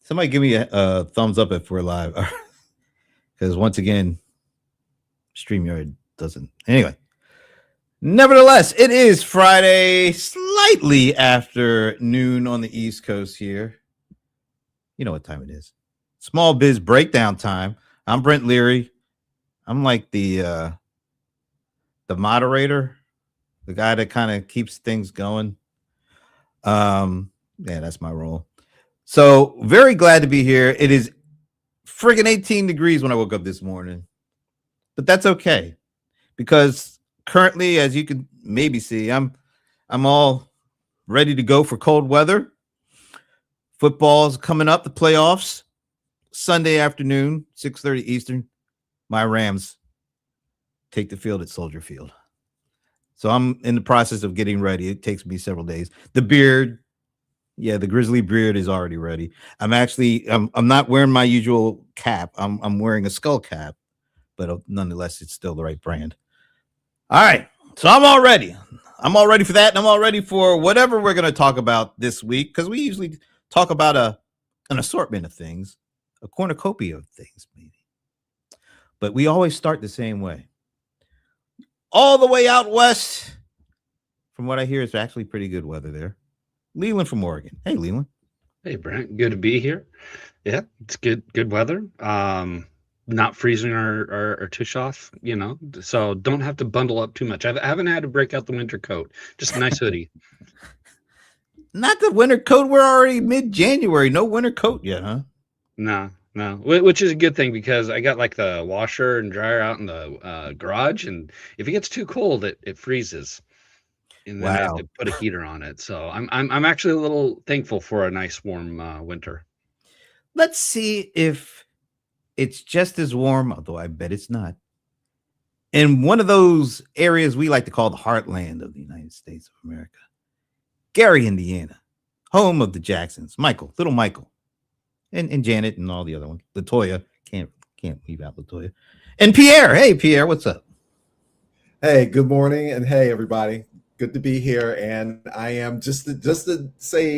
Somebody give me a thumbs up if we're live. Because once again, StreamYard doesn't. Anyway, nevertheless, it is Friday, slightly after noon on the East Coast here. You know what time it is. Small Biz Breakdown time. I'm Brent Leary. I'm like the moderator, the guy that kind of keeps things going. Yeah, that's my role. So very glad to be here. It is friggin' 18 degrees when I woke up this morning, but that's okay because currently, as you can maybe see, I'm all ready to go for cold weather. Football's coming up, the playoffs, Sunday afternoon, 6:30 Eastern. My Rams take the field at Soldier Field. So I'm in the process of getting ready. It takes me several days. The beard, yeah, the grizzly beard is already ready. I'm not wearing my usual cap. I'm wearing a skull cap, but nonetheless, it's still the right brand. All right, so I'm all ready. I'm all ready for that, and I'm all ready for whatever we're going to talk about this week, because we usually talk about an assortment of things, a cornucopia of things, maybe. But we always start the same way. All the way out west, from what I hear, it's actually pretty good weather there. Leland from Oregon. Hey, Leland. Hey, Brent. Good to be here. Yeah, it's good weather. Not freezing our tush off, so don't have to bundle up too much. I haven't had to break out the winter coat. Just a nice hoodie. Not the winter coat. We're already mid-January. No winter coat yet, huh? No, which is a good thing because I got like the washer and dryer out in the garage, and if it gets too cold, it freezes, and then I have to put a heater on it. So I'm actually a little thankful for a nice warm winter. Let's see if it's just as warm, although I bet it's not, in one of those areas we like to call the heartland of the United States of America. Gary, Indiana, home of the Jacksons. Little Michael. And Janet and all the other ones. Latoya, can't leave out Latoya. And Pierre. Hey, Pierre, what's up? Hey, good morning, and hey, everybody. Good to be here. And I am just to say,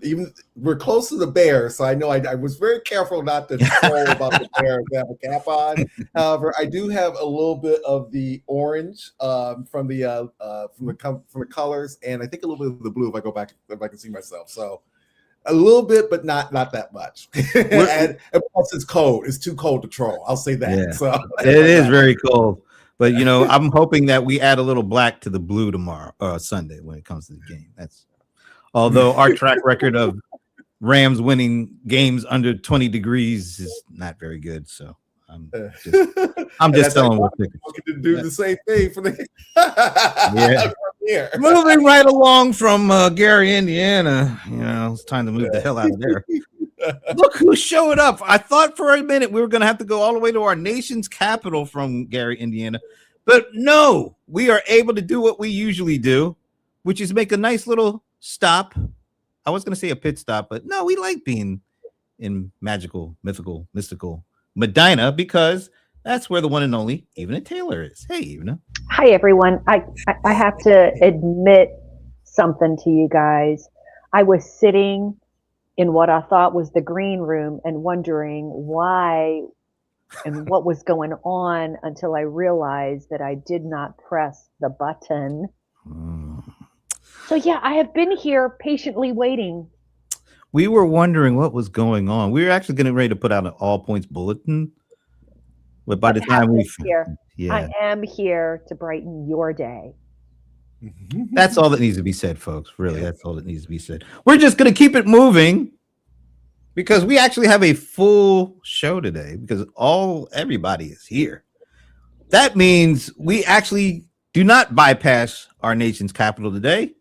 even we're close to the Bears, so I know I was very careful not to troll about the Bears that have a cap on. However, I do have a little bit of the orange from the colors, and I think a little bit of the blue if I can see myself. So. A little bit, but not that much. and plus, it's cold. It's too cold to troll. I'll say that. Yeah. So it is very cold. But I'm hoping that we add a little black to the blue tomorrow, Sunday, when it comes to the game. Although our track record of Rams winning games under 20 degrees is not very good. So I'm just telling what to do the same thing for the yeah. Moving right along from Gary, Indiana, it's time to move the hell out of there. Look who showed up. I thought for a minute we were going to have to go all the way to our nation's capital from Gary, Indiana. But no, we are able to do what we usually do, which is make a nice little stop. I was going to say a pit stop, but no, we like being in magical, mystical Medina because that's where the one and only Evena Taylor is. Hey, Evena. Hi, everyone. I have to admit something to you guys. I was sitting in what I thought was the green room and wondering why and what was going on until I realized that I did not press the button. So, yeah, I have been here patiently waiting. We were wondering what was going on. We were actually getting ready to put out an all points bulletin. But by the time I am here to brighten your day. That's all that needs to be said, folks. Really, that's all that needs to be said. We're just going to keep it moving because we actually have a full show today because everybody is here. That means we actually do not bypass our nation's capital today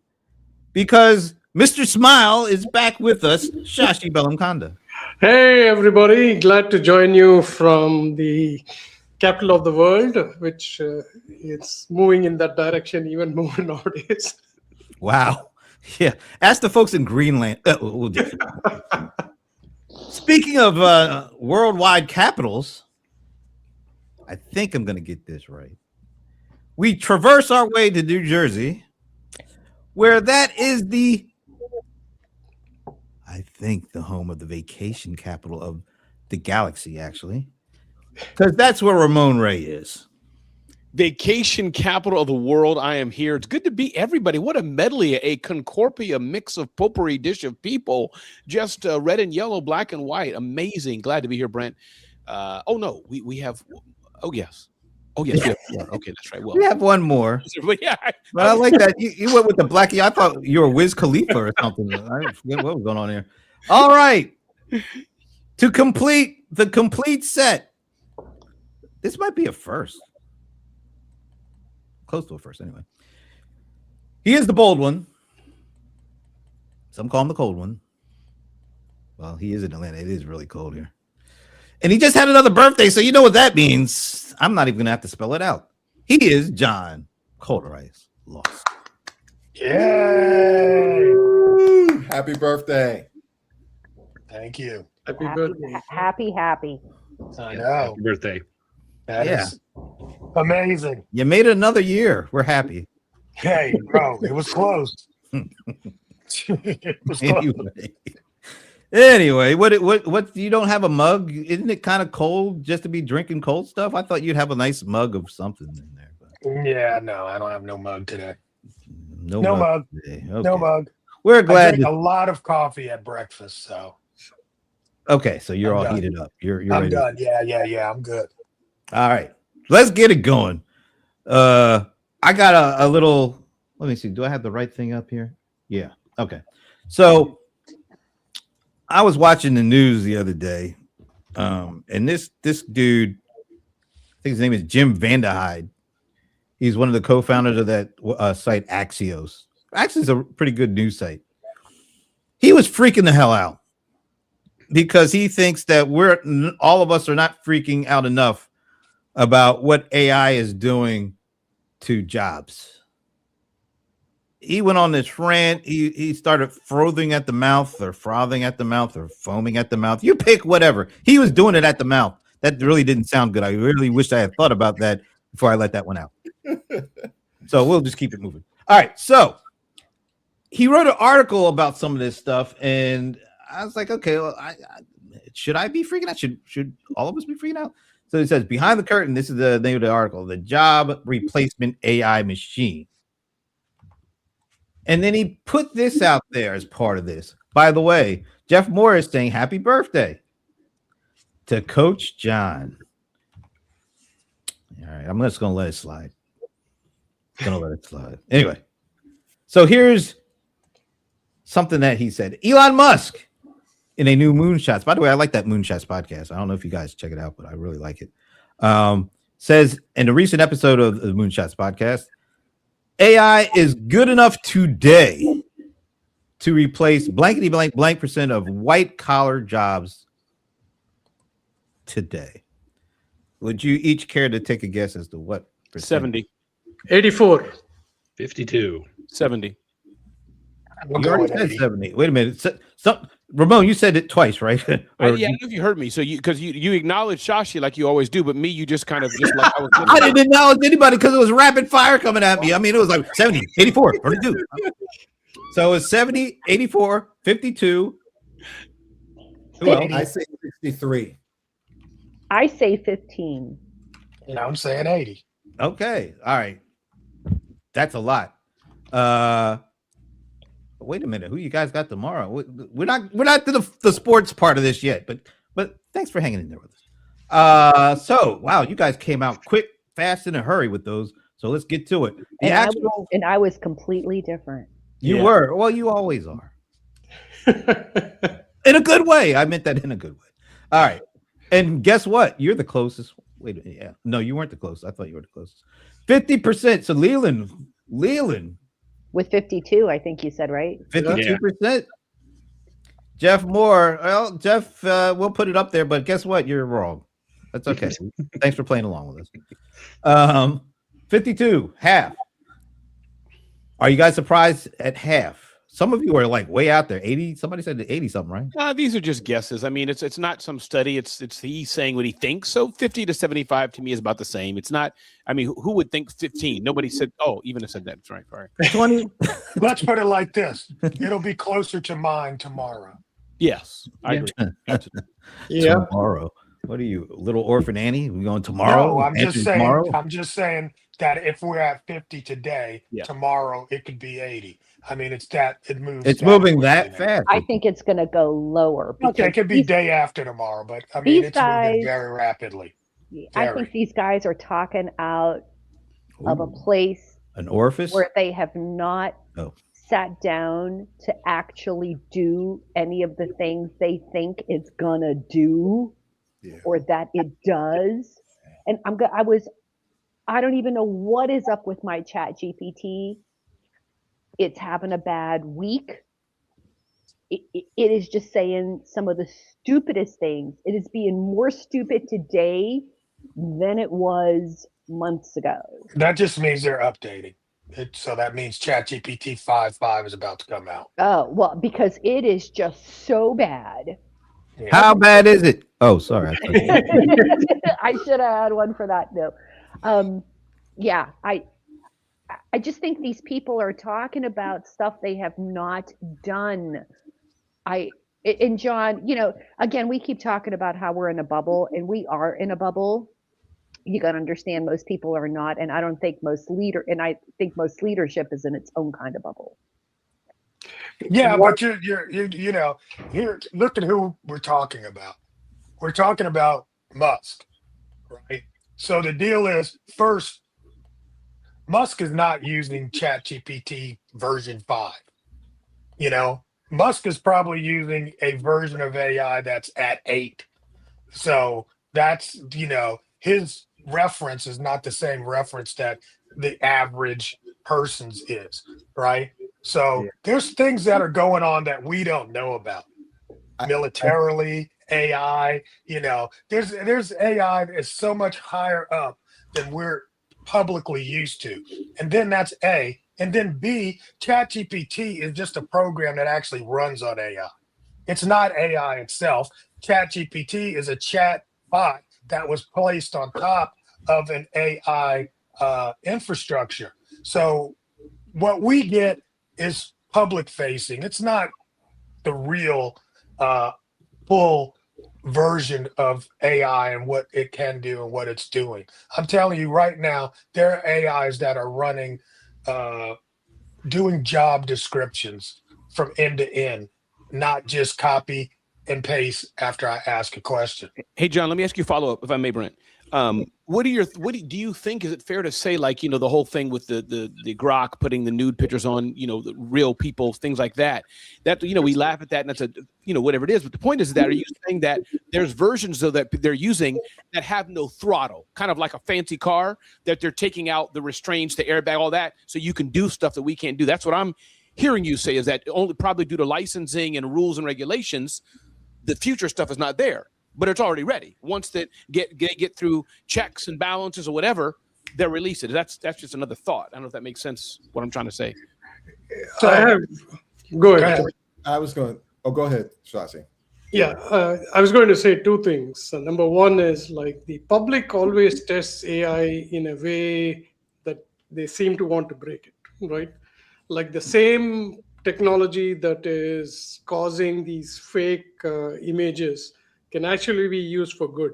because Mr. Smile is back with us, Shashi Bellamkonda. Hey, everybody. Glad to join you from the capital of the world, which is moving in that direction even more nowadays. Wow. Yeah. Ask the folks in Greenland. Speaking of worldwide capitals, I think I'm going to get this right. We traverse our way to New Jersey, where that is I think, the home of the vacation capital of the galaxy, actually. Because that's where Ramon Ray is. Vacation capital of the world. I am here. It's good to be everybody. What a medley, a concorpia, mix of potpourri dish of people, just red and yellow, black and white. Amazing. Glad to be here, Brent. Oh, no, we have. Oh, yes. Oh, yes. We have one. Okay, that's right. Well, We have one more. but yeah, But I like that. You went with the blackie. I thought you were Wiz Khalifa or something. I forget what was going on here. All right. To complete the complete set. This might be a first. Close to a first, anyway. He is the bold one. Some call him the cold one. Well, he is in Atlanta. It is really cold here. And he just had another birthday, so you know what that means. I'm not even going to have to spell it out. He is John Colterice Lost. Yay! Happy birthday. Thank you. Happy birthday. Happy. I know. Happy birthday. That Yeah. is amazing. You made it another year. We're happy. Hey, bro, it was close. It was close. Anyway, what you don't have a mug? Isn't it kind of cold just to be drinking cold stuff? I thought you'd have a nice mug of something in there. But Yeah, no, I don't have no mug today. no No mug. today. No Okay. mug. We're I glad. drink a lot of coffee at breakfast, so Okay, so you're I'm all done. heated up. You're I'm ready. done. Yeah, I'm good. All right, let's get it going. I got a little. Let me see. Do I have the right thing up here? Yeah. Okay. So I was watching the news the other day, and this dude, I think his name is Jim Vanderhyde. He's one of the co-founders of that site Axios. Axios is a pretty good news site. He was freaking the hell out because he thinks that all of us are not freaking out enough about what AI is doing to jobs. He went on this rant. He started frothing at the mouth or foaming at the mouth. You pick whatever. He was doing it at the mouth. That really didn't sound good. I really wish I had thought about that before I let that one out. So we'll just keep it moving. All right. So he wrote an article about some of this stuff, and I was like, okay, well, should I be freaking out? Should all of us be freaking out? So it says, behind the curtain, this is the name of the article, the job replacement AI machine. And then he put this out there as part of this. By the way, Jeff Moore is saying happy birthday to Coach John. All right, I'm just going to let it slide. Anyway, so here's something that he said. Elon Musk in a new Moonshots. By the way, I like that Moonshots podcast. I don't know if you guys check it out, but I really like it. Says in a recent episode of the Moonshots podcast, AI is good enough today to replace blankety blank percent of white collar jobs today. Would you each care to take a guess as to what percent? 70. 84. 52. 70. We'll You go already with said 80. 70. Wait a minute. Ramon, you said it twice, right? Yeah, I don't know if you heard me. So because you acknowledged Shashi like you always do, but me, you just kind of just like I was. I didn't acknowledge anybody because it was rapid fire coming at me. I mean, it was like 70, 84, 42. So it's 70, 84, 52. Who else? I say 63. I say 15. Yeah, I'm saying 80. Okay. All right. That's a lot. Wait a minute. Who you guys got tomorrow? We're not to the sports part of this yet, but thanks for hanging in there with us. So wow, you guys came out quick, fast, in a hurry with those. So let's get to it. I was completely different. You were. Well, you always are. In a good way. I meant that in a good way. All right. And guess what? You're the closest. Wait a minute. Yeah. No, you weren't the closest. I thought you were the closest. 50%. So Leland. With 52, I think you said, right? 52%. Jeff Moore. Well, Jeff, we'll put it up there, but guess what? You're wrong. That's okay. Thanks for playing along with us. 52, half. Are you guys surprised at half? Some of you are like way out there. 80. Somebody said 80 something, right? These are just guesses. I mean, it's not some study. It's he saying what he thinks. So 50 to 75 to me is about the same. It's not. I mean, who would think 15? Nobody said. Oh, even have said that. That's right. Sorry. 20. Let's put it like this. It'll be closer to mine tomorrow. Yes, I agree. Yeah. Tomorrow. What are you, little orphan Annie? We going tomorrow? No, I'm just Answer saying. tomorrow? I'm just saying that if we're at 50 today, Yeah. tomorrow it could be 80. I mean, it moves. It's that moving quickly that now. fast. I think it's going to go lower Okay, because it could be these, day after tomorrow, but I mean, these it's moving guys, very rapidly. I Very. think these guys are talking out of a Ooh, place an orifice? where they have not Oh. sat down to actually do any of the things they think it's gonna do Yeah. or that it does. And I don't even know what is up with my chat GPT. It's having a bad week. It is just saying some of the stupidest things. It is being more stupid today than it was months ago. That just means they're updating it. So that means ChatGPT 5.5 is about to come out. Oh, well, because it is just so bad. Yeah. How bad is it? Oh, sorry. I should have had one for that. No. Yeah, I just think these people are talking about stuff they have not done. And John, again, we keep talking about how we're in a bubble, and we are in a bubble. You got to understand, most people are not, and I think most leadership is in its own kind of bubble. Yeah, but you're here. Look at who we're talking about. We're talking about Musk, right? So the deal is, first, Musk is not using ChatGPT version 5. Musk is probably using a version of AI that's at 8. So that's, his reference is not the same reference that the average person's is, right? So there's things that are going on that we don't know about. Militarily, AI, there's AI that is so much higher up than we're publicly used to. And then that's A. And then B, ChatGPT is just a program that actually runs on AI. It's not AI itself. ChatGPT is a chat bot that was placed on top of an AI infrastructure. So what we get is public facing. It's not the real full version of AI and what it can do and what it's doing. I'm telling you right now, there are AIs that are running, doing job descriptions from end to end, not just copy and paste after I ask a question. Hey, John, let me ask you a follow up, if I may, Brent. What do you think? Is it fair to say, like, the whole thing with the Grok putting the nude pictures on, the real people, things like that, we laugh at that and that's whatever it is. But the point is that, are you saying that there's versions of that they're using that have no throttle, kind of like a fancy car, that they're taking out the restraints, the airbag, all that, so you can do stuff that we can't do? That's what I'm hearing you say, is that only probably due to licensing and rules and regulations, the future stuff is not there, but it's already ready. Once that get through checks and balances or whatever, they're released. That's just another thought. I don't know if that makes sense, what I'm trying to say. So go ahead. I was going. Oh, go ahead, Shashi. Yeah, I was going to say two things. So number one is, like, the public always tests AI in a way that they seem to want to break it, right? Like the same technology that is causing these fake images can actually be used for good.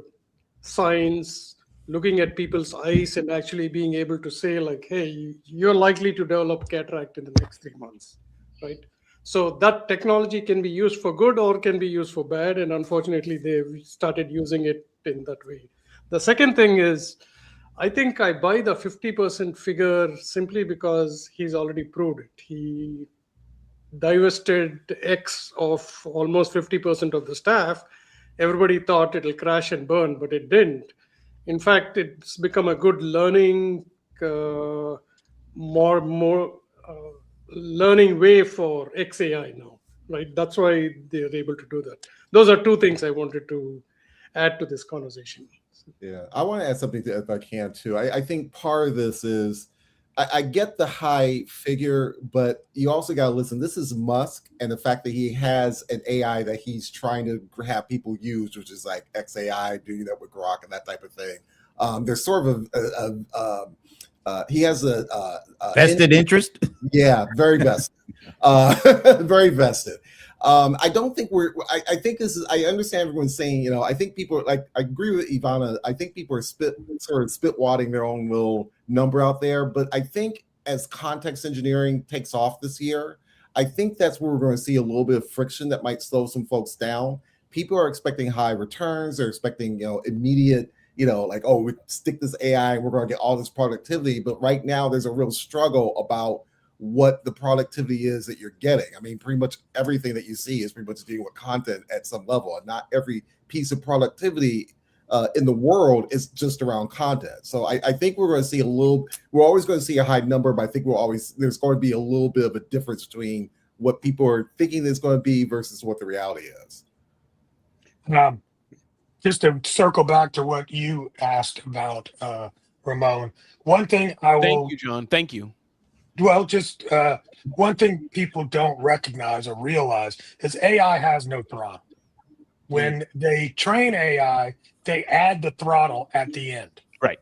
Science, looking at people's eyes and actually being able to say, like, hey, you're likely to develop cataract in the next 3 months, right? So that technology can be used for good or can be used for bad. And unfortunately, they've started using it in that way. The second thing is, I think I buy the 50% figure simply because he's already proved it. He divested X of almost 50% of the staff. Everybody thought it'll crash and burn, but it didn't. In fact, it's become a good learning, learning way for XAI now, right? That's why they're able to do that. Those are two things I wanted to add to this conversation. Yeah, I want to add something if I can too. I think part of this is, I get the high figure, but you also got to listen. This is Musk, and the fact that he has an AI that he's trying to have people use, which is like XAI, doing that with Grok and that type of thing. There's sort of he has a vested interest. Yeah, very vested. Very vested. I don't think I think this is. I understand everyone's saying. You know, I think people I agree with Ivana. I think people are spitwadding their own little number out there. But I think as context engineering takes off this year, I think that's where we're going to see a little bit of friction that might slow some folks down. People are expecting high returns. They're expecting, immediate, like, oh, we stick this AI and we're going to get all this productivity. But right now there's a real struggle about what the productivity is that you're getting. I mean, pretty much everything that you see is pretty much dealing with content at some level, and not every piece of productivity in the world is just around content. So I think we're going to see we're always going to see a high number, but I think there's going to be a little bit of a difference between what people are thinking it's going to be versus what the reality is. Just to circle back to what you asked about, Ramon, one thing Thank you, John. Thank you. Well, just one thing people don't recognize or realize is AI has no throttle. When they train AI, they add the throttle at the end. Right.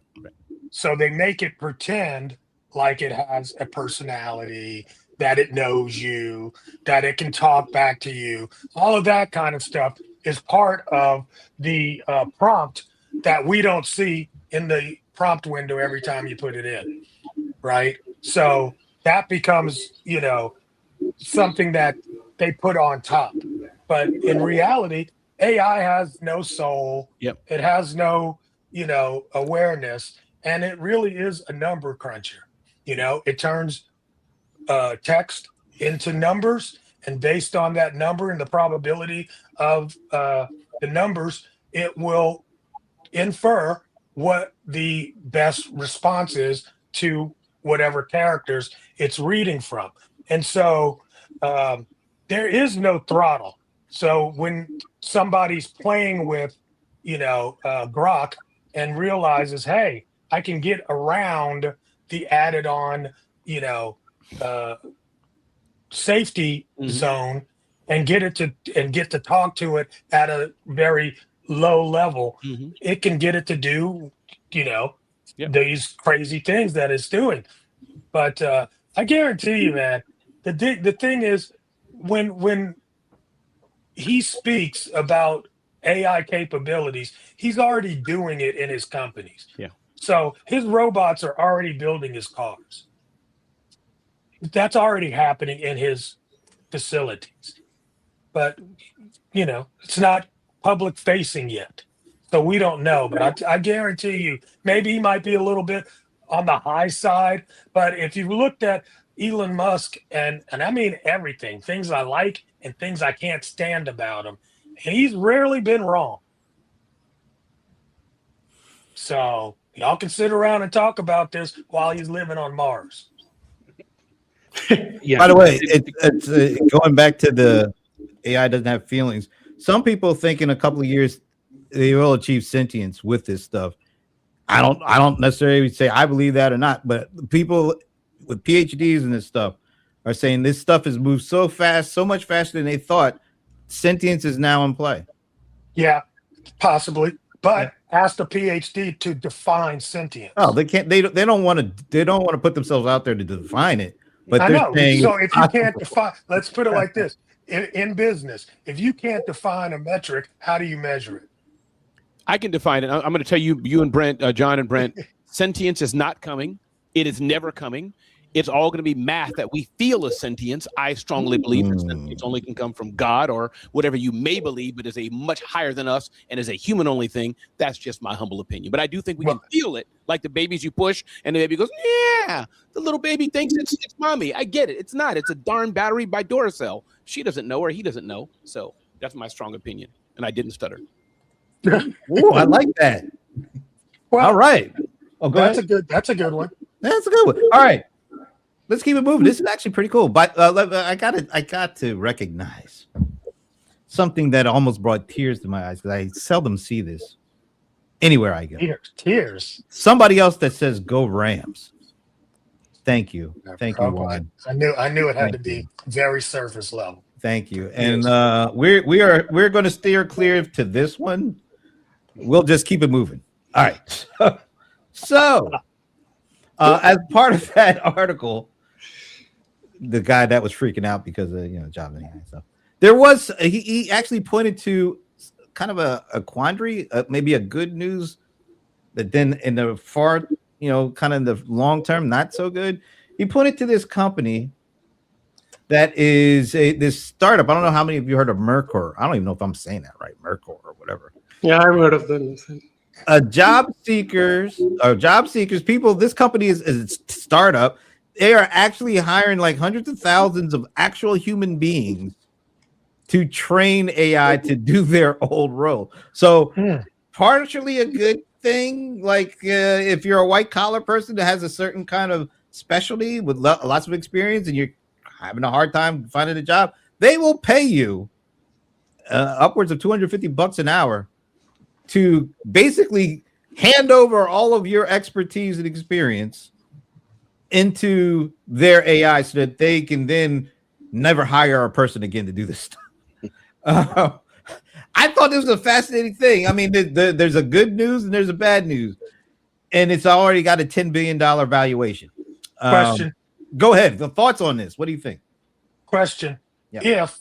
So they make it pretend like it has a personality, that it knows you, that it can talk back to you. All of that kind of stuff is part of the prompt that we don't see in the prompt window every time you put it in, right? So that becomes, something that they put on top. But in reality, AI has no soul. Yep. It has no, awareness. And it really is a number cruncher. It turns text into numbers. And based on that number and the probability of the numbers, it will infer what the best response is to whatever characters it's reading from. And so there is no throttle. So when somebody's playing with, Grok and realizes, hey, I can get around the added on, safety zone and get to talk to it at a very low level, it can get it to do, these crazy things that it's doing. But I guarantee you, man, the thing is, when he speaks about AI capabilities, he's already doing it in his companies. Yeah. So his robots are already building his cars. That's already happening in his facilities. But, it's not public facing yet. So we don't know. But I guarantee you, maybe he might be a little bit on the high side. But if you looked at Elon Musk, and I mean everything, things I like and things I can't stand about him, he's rarely been wrong. So y'all can sit around and talk about this while he's living on Mars. Yeah. By the way, it's going back to the AI doesn't have feelings. Some people think in a couple of years they will achieve sentience with this stuff. I don't necessarily say I believe that or not, but people with PhDs and this stuff are saying this stuff has moved so fast, so much faster than they thought. Sentience is now in play. Yeah, possibly. But ask the PhD to define sentience. Oh, they can't. They don't want to put themselves out there to define it. But I know. So if you possible. can't define, let's put it like this: in business, if you can't define a metric, how do you measure it? I can define it. I'm going to tell you and Brent, John and Brent, sentience is not coming. It is never coming. It's all going to be math that we feel is sentience. I strongly believe that sentience only can come from God or whatever you may believe, but is a much higher than us and is a human only thing. That's just my humble opinion. But I do think we can feel it, like the babies you push and the baby goes, yeah, the little baby thinks it's mommy. I get it. It's not. It's a darn battery by Duracell. She doesn't know or he doesn't know. So that's my strong opinion. And I didn't stutter. Ooh, I like that. Well, all right. Oh, that's a good one. That's a good one. All right. Let's keep it moving. This is actually pretty cool. But I got to recognize something that almost brought tears to my eyes because I seldom see this anywhere I go. Tears. Somebody else that says "Go Rams." Thank you, thank you, Juan. I knew it had to be very surface level. Thank you, and we're going to steer clear to this one. We'll just keep it moving. All right. So as part of that article, the guy that was freaking out because of job and stuff. There was he actually pointed to kind of a quandary, maybe a good news, that then in the far, kind of in the long term, not so good. He pointed to this company that is this startup. I don't know how many of you heard of Mercor. I don't even know if I'm saying that right, Mercor or whatever. Yeah, I've heard of them. Job seekers, people. This company is a startup. They are actually hiring like hundreds of thousands of actual human beings to train AI to do their old role. So partially a good thing. Like if you're a white collar person that has a certain kind of specialty with lots of experience and you're having a hard time finding a job, they will pay you upwards of $250 an hour to basically hand over all of your expertise and experience into their AI so that they can then never hire a person again to do this stuff. I thought this was a fascinating thing. I mean, there's a good news and there's a bad news, and it's already got a $10 billion valuation. Question. Go ahead. The thoughts on this? What do you think? Question. Yeah. If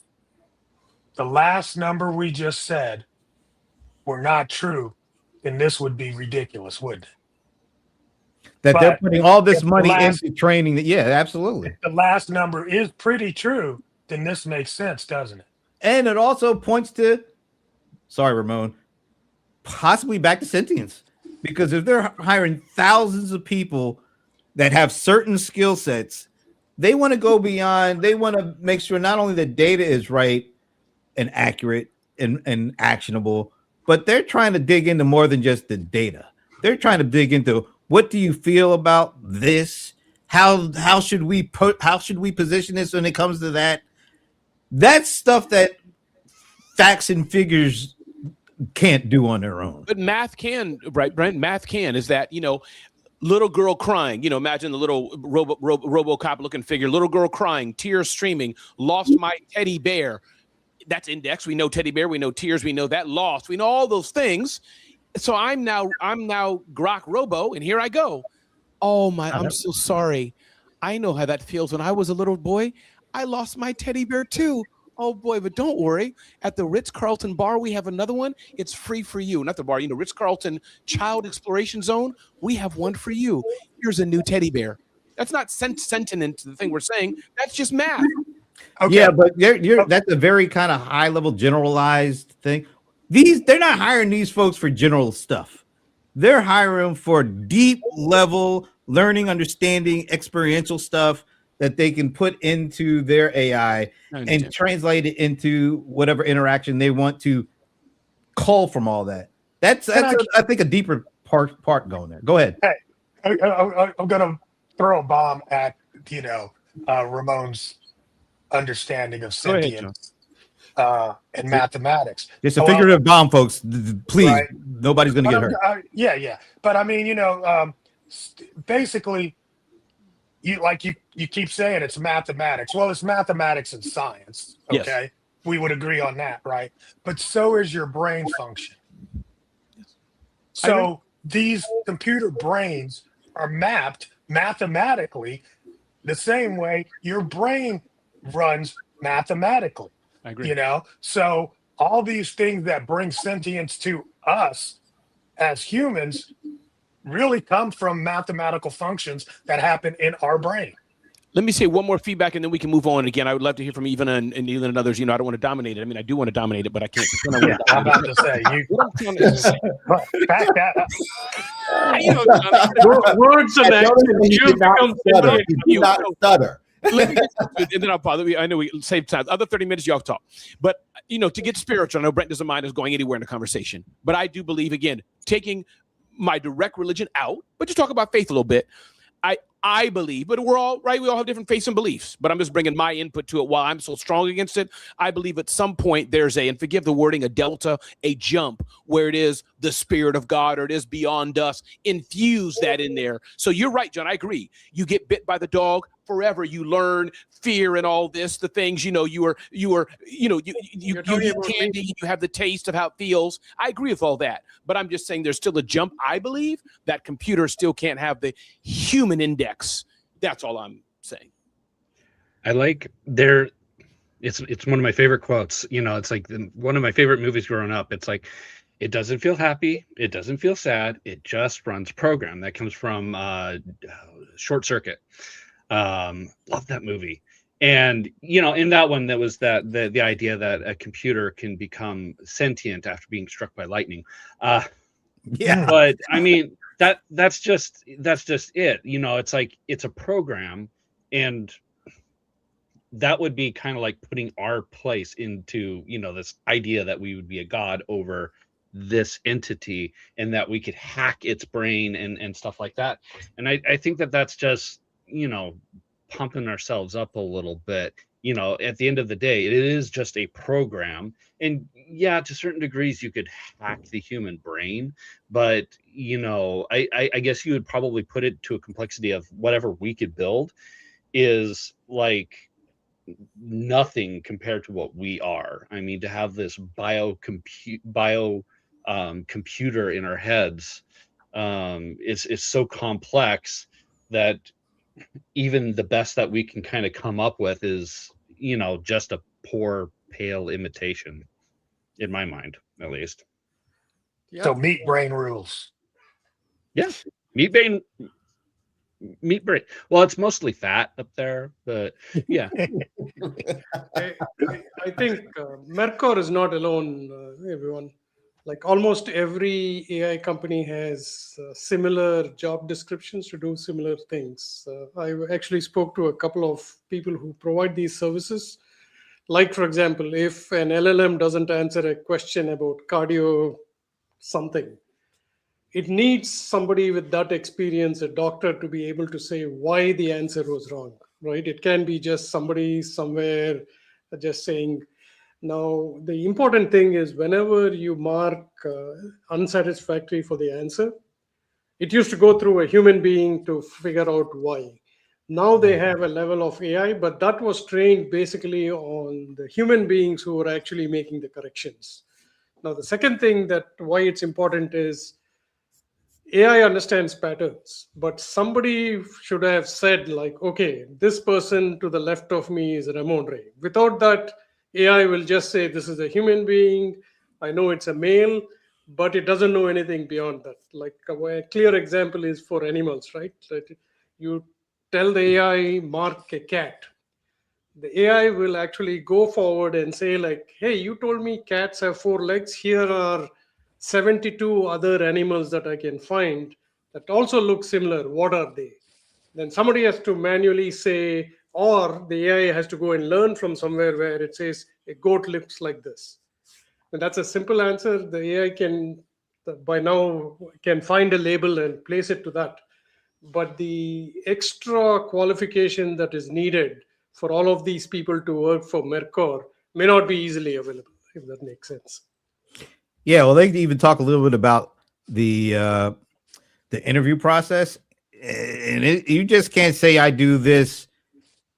the last number we just said were not true, then this would be ridiculous, wouldn't it? That they're putting all this money into training. Yeah, absolutely. If the last number is pretty true, then this makes sense, doesn't it? And it also points to, sorry, Ramon, possibly back to sentience. Because if they're hiring thousands of people that have certain skill sets, they want to go beyond. They want to make sure not only the data is right and accurate and actionable, but they're trying to dig into more than just the data. They're trying to dig into, what do you feel about this? How should we position this when it comes to that? That's stuff that facts and figures can't do on their own. But math can, right, Brent? Math can. Is that, little girl crying, imagine the little RoboCop looking figure, little girl crying, tears streaming, lost my teddy bear. That's index. We know teddy bear. We know tears. We know that lost. We know all those things. So I'm now Grok Robo, and here I go. Oh my, I'm so sorry. I know how that feels. When I was a little boy, I lost my teddy bear too. Oh boy, but don't worry. At the Ritz-Carlton bar, we have another one. It's free for you. Not the bar, Ritz-Carlton Child Exploration Zone. We have one for you. Here's a new teddy bear. That's not sentient to the thing we're saying. That's just math. Okay. Yeah, but that's a very kind of high level generalized thing. They're not hiring these folks for general stuff. They're hiring for deep level learning, understanding, experiential stuff that they can put into their AI and translate it into whatever interaction they want to call from all that. That's I think a deeper part going there. Go ahead. Hey, I'm gonna throw a bomb at Ramon's understanding of sentience and mathematics. It's a figurative bomb, folks. Please, right? Nobody's gonna get hurt. Yeah. But I mean, basically, you keep saying it's mathematics. Well, it's mathematics and science. Okay, yes. We would agree on that, right? But so is your brain function. So these computer brains are mapped mathematically the same way your brain runs mathematically. I agree. So all these things that bring sentience to us as humans really come from mathematical functions that happen in our brain. Let me say one more feedback, and then we can move on. Again, I would love to hear from Evan and Elon and others. I don't want to dominate it. I mean, I do want to dominate it, but I can't. I'm about to say words and actions. You not stutter. And then I'll bother you. I know we save time. Other 30 minutes, y'all talk. But to get spiritual, I know Brent doesn't mind us going anywhere in the conversation. But I do believe, again, taking my direct religion out, but just talk about faith a little bit. I believe, but we're all right. We all have different faiths and beliefs, but I'm just bringing my input to it. While I'm so strong against it, I believe at some point there's and forgive the wording, a delta, a jump where it is the Spirit of God or it is beyond us. Infuse that in there. So you're right, John. I agree. You get bit by the dog forever. You learn fear and all this, the things, you eat candy, you have the taste of how it feels. I agree with all that, but I'm just saying there's still a jump. I believe that computers still can't have the human index. That's all I'm saying. I like their It's one of my favorite quotes. You know, it's like one of my favorite movies growing up. It's like, it doesn't feel happy, it doesn't feel sad, it just runs program. That comes from Short Circuit. Love that movie. And you know, in that one, that was that the idea that a computer can become sentient after being struck by lightning. Yeah. But I mean, that's just it. You know, it's like it's a program, and that would be kind of like putting our place into, you know, this idea that we would be a god over this entity and that we could hack its brain and stuff like that. And I think that that's just, you know, pumping ourselves up a little bit. You know, at the end of the day, it is just a program. And yeah, to certain degrees, you could hack the human brain. But, you know, I guess you would probably put it to a complexity of whatever we could build is like nothing compared to what we are. I mean, to have this computer in our heads is so complex that even the best that we can kind of come up with is, you know, just a poor, pale imitation, in my mind, at least. Yeah. So meat brain rules. Yeah, meat brain. Well, it's mostly fat up there, but yeah. I think Mercor is not alone, everyone. Like almost every AI company has similar job descriptions to do similar things. I actually spoke to a couple of people who provide these services. Like, for example, if an LLM doesn't answer a question about cardio something, it needs somebody with that experience, a doctor, to be able to say why the answer was wrong, right? It can be just somebody somewhere just saying. Now, the important thing is whenever you mark unsatisfactory for the answer, it used to go through a human being to figure out why. Now they have a level of AI, but that was trained basically on the human beings who were actually making the corrections. Now, the second thing that why it's important is AI understands patterns, but somebody should have said, like, okay, this person to the left of me is Ramon Ray. Without that, AI will just say, this is a human being. I know it's a male, but it doesn't know anything beyond that. Like a clear example is for animals, right? That you tell the AI, mark a cat. The AI will actually go forward and say, like, hey, you told me cats have 4 legs. Here are 72 other animals that I can find that also look similar. What are they? Then somebody has to manually say, or the AI has to go and learn from somewhere where it says a goat looks like this. And that's a simple answer. The AI can, by now, can find a label and place it to that. But the extra qualification that is needed for all of these people to work for Mercor may not be easily available, if that makes sense. Yeah, well, they even talk a little bit about the interview process, and you just can't say I do this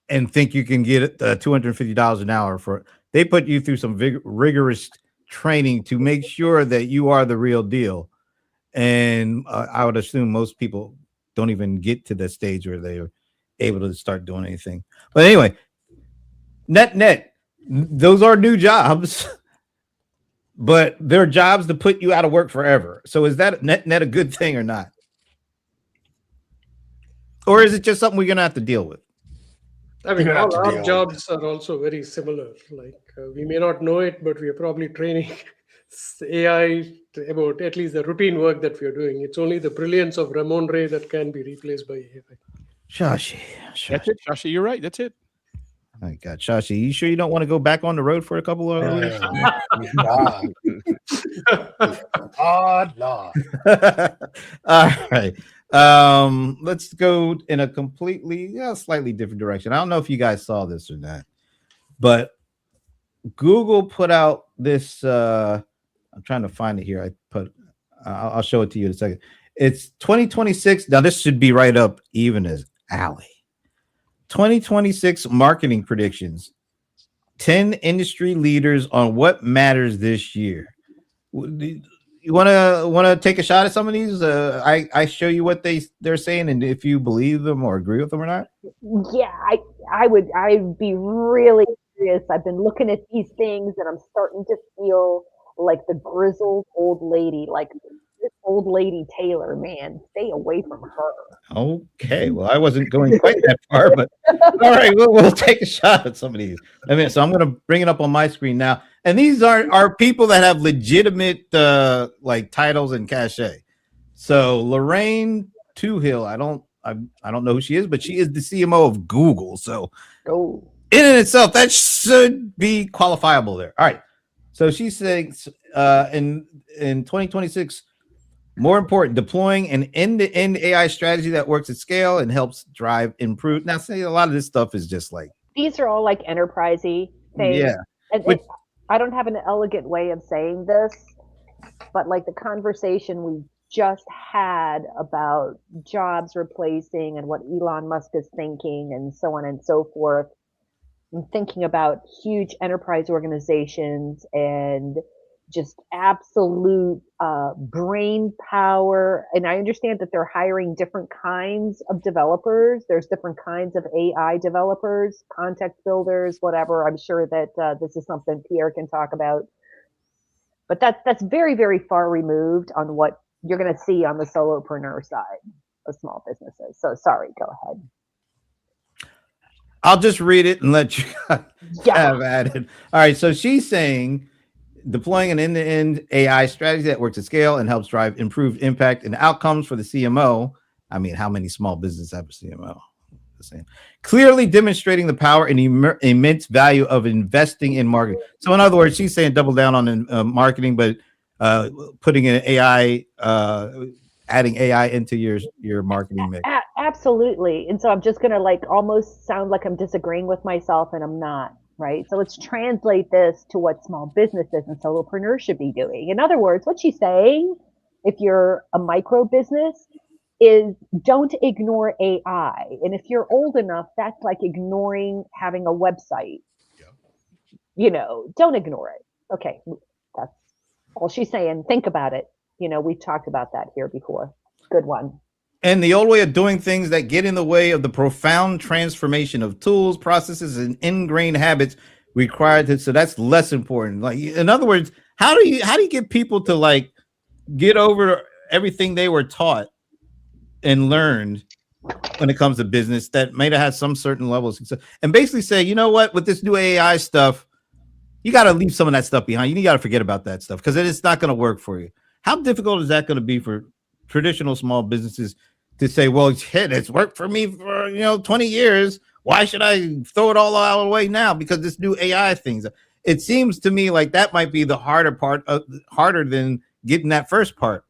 and think you can get $250 an hour for it. They put you through some rigorous training to make sure that you are the real deal. And I would assume most people don't even get to the stage where they're able to start doing anything. But anyway, net, those are new jobs, but they're jobs to put you out of work forever. So is that net a good thing or not? Or is it just something we're going to have to deal with? I mean, all our jobs are also very similar. Like we may not know it, but we are probably training AI about at least the routine work that we are doing. It's only the brilliance of Ramon Ray that can be replaced by AI. Shashi. That's it, Shashi. You're right. That's it. Oh my God, Shashi, you sure you don't want to go back on the road for a couple of years? All right. Let's go in a completely, slightly different direction. I don't know if you guys saw this or not, but Google put out this. I'm trying to find it here. I'll show it to you in a second. It's 2026. Now this should be right up even as alley. 2026 marketing predictions. 10 industry leaders on what matters this year. You want to take a shot at some of these? I show you what they're saying, and if you believe them or agree with them or not. Yeah, I'd be really serious. I've been looking at these things and I'm starting to feel like the grizzled old lady, like this old lady Taylor, man, stay away from her. Okay, well, I wasn't going quite that far, but all right, we'll take a shot at some of these. I mean, so I'm going to bring it up on my screen now, and these are people that have legitimate like titles and cachet. So Lorraine Toohill, I don't know who she is, but she is the CMO of Google. So Oh, in and itself, that should be qualifiable there. All right. So she's saying in 2026. More important, deploying an end-to-end AI strategy that works at scale and helps drive improve. Now, say a lot of this stuff is just like, these are all like enterprisey things. yeah. And I don't have an elegant way of saying this, but like the conversation we just had about jobs replacing and what Elon Musk is thinking and so on and so forth. I'm thinking about huge enterprise organizations and just absolute brain power. And I understand that they're hiring different kinds of developers. There's different kinds of AI developers, context builders, whatever. I'm sure that this is something Pierre can talk about. But that's very, very far removed on what you're going to see on the solopreneur side of small businesses. So sorry, go ahead. I'll just read it and let you have at it. All right. So she's saying deploying an end-to-end AI strategy that works at scale and helps drive improved impact and outcomes for the CMO. I mean, how many small businesses have a CMO? Clearly demonstrating the power and immense value of investing in marketing. So in other words, she's saying double down on marketing, but putting in AI, adding AI into your marketing mix. Absolutely. And so I'm just going to like almost sound like I'm disagreeing with myself, and I'm not. Right. So let's translate this to what small businesses and solopreneurs should be doing. In other words, what she's saying, if you're a micro business, is don't ignore AI. And if you're old enough, that's like ignoring having a website. Yeah. You know, don't ignore it. Okay. That's all she's saying. Think about it. You know, we've talked about that here before. Good one. And the old way of doing things that get in the way of the profound transformation of tools, processes, and ingrained habits required to. So that's less important. Like, in other words, how do you get people to like get over everything they were taught and learned when it comes to business that may have had some certain level of success, and basically say, you know what, with this new AI stuff, you got to leave some of that stuff behind. You got to forget about that stuff because it's not going to work for you. How difficult is that going to be for traditional small businesses to say, well, shit, it's worked for me for 20 years. Why should I throw it all out of the way now because this new AI things? It seems to me like that might be the harder part, harder than getting that first part.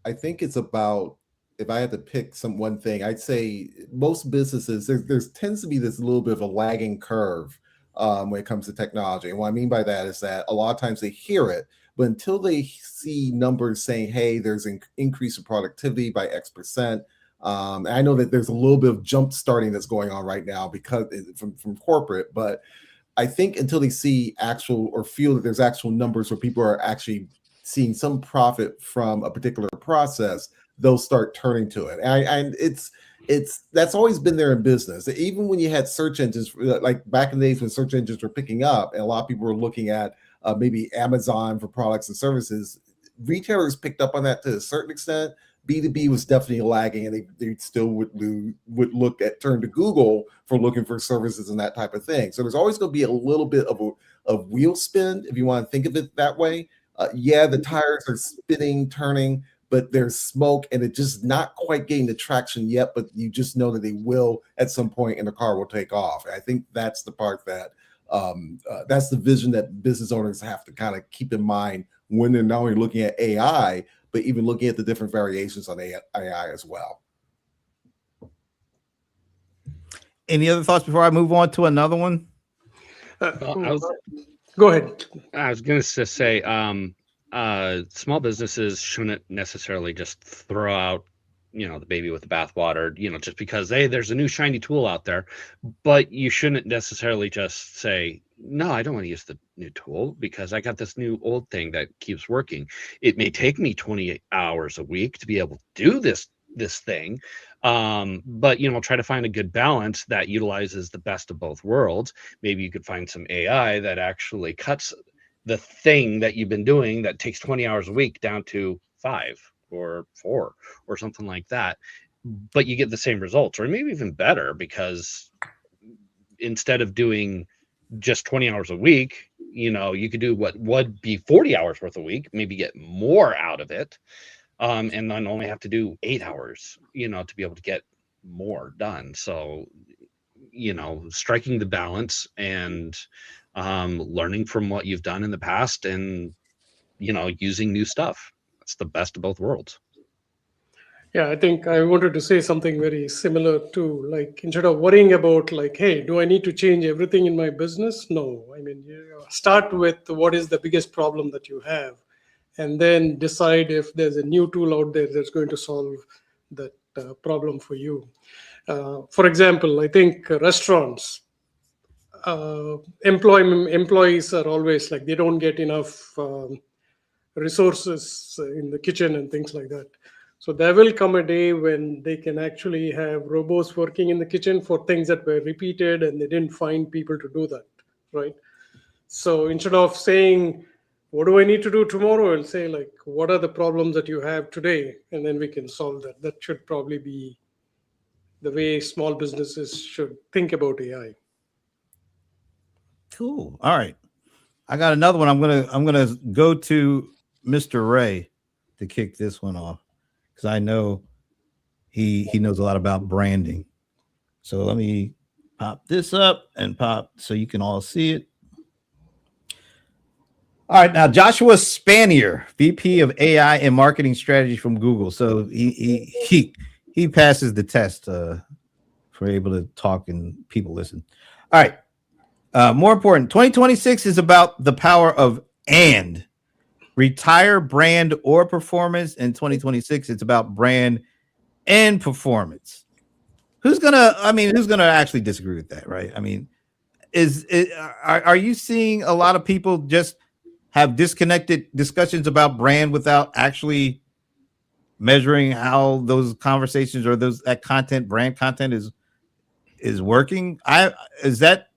I think it's about, if I had to pick one thing, I'd say most businesses, there tends to be this little bit of a lagging curve when it comes to technology. And what I mean by that is that a lot of times they hear it, but until they see numbers saying, hey, there's an increase in productivity by X%. And I know that there's a little bit of jump starting that's going on right now because from corporate, but I think until they see actual or feel that there's actual numbers where people are actually seeing some profit from a particular process, they'll start turning to it. And it's that's always been there in business. Even when you had search engines, like back in the days when search engines were picking up and a lot of people were looking at maybe Amazon for products and services, retailers picked up on that to a certain extent. B2B was definitely lagging, and they still would turn to Google for looking for services and that type of thing. So there's always going to be a little bit of wheel spin, if you want to think of it that way. Yeah, the tires are spinning, turning, but there's smoke, and it's just not quite getting the traction yet. But you just know that they will at some point, and the car will take off. And I think that's the part that that's the vision that business owners have to kind of keep in mind when they're not only looking at AI, but even looking at the different variations on AI as well. Any other thoughts before I move on to another one? Go ahead. I was going to say, small businesses shouldn't necessarily just throw out, the baby with the bathwater, just because, hey, there's a new shiny tool out there. But you shouldn't necessarily just say, no, I don't want to use the new tool because I got this new old thing that keeps working. It may take me 20 hours a week to be able to do this thing. But try to find a good balance that utilizes the best of both worlds. Maybe you could find some AI that actually cuts the thing that you've been doing that takes 20 hours a week down to 5 or 4 or something like that, but you get the same results, or maybe even better, because instead of doing just 20 hours a week, you could do what would be 40 hours worth a week, maybe get more out of it, and then only have to do 8 hours, to be able to get more done. So, striking the balance and learning from what you've done in the past, and using new stuff. That's the best of both worlds. Yeah, I think I wanted to say something very similar to, like, instead of worrying about like, hey, do I need to change everything in my business? No, I mean, start with what is the biggest problem that you have, and then decide if there's a new tool out there that's going to solve that problem for you. For example, I think restaurants, employees are always like, they don't get enough resources in the kitchen and things like that. So there will come a day when they can actually have robots working in the kitchen for things that were repeated and they didn't find people to do that, right? So instead of saying, what do I need to do tomorrow? I'll say, like, what are the problems that you have today? And then we can solve that. That should probably be the way small businesses should think about AI. Cool. All right. I got another one. I'm gonna go to Mr. Ray to kick this one off, because I know he knows a lot about branding. So let me pop this up and pop so you can all see it. All right, now Joshua Spanier, VP of AI and Marketing Strategy from Google. So he passes the test for able to talk and people listen. All right. More important, 2026 is about the power of and. Retire brand or performance. In 2026, it's about brand and performance. Who's gonna actually disagree with that, right? I mean, are you seeing a lot of people just have disconnected discussions about brand without actually measuring how those conversations or that content, brand content, is working? Is that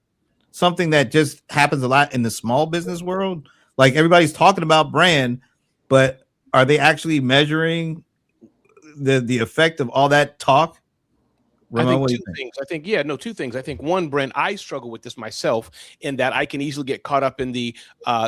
something that just happens a lot in the small business world? Like, everybody's talking about brand, but are they actually measuring the effect of all that talk? Ramon, I think two things. Two things. I think one, Brent, I struggle with this myself, in that I can easily get caught up in the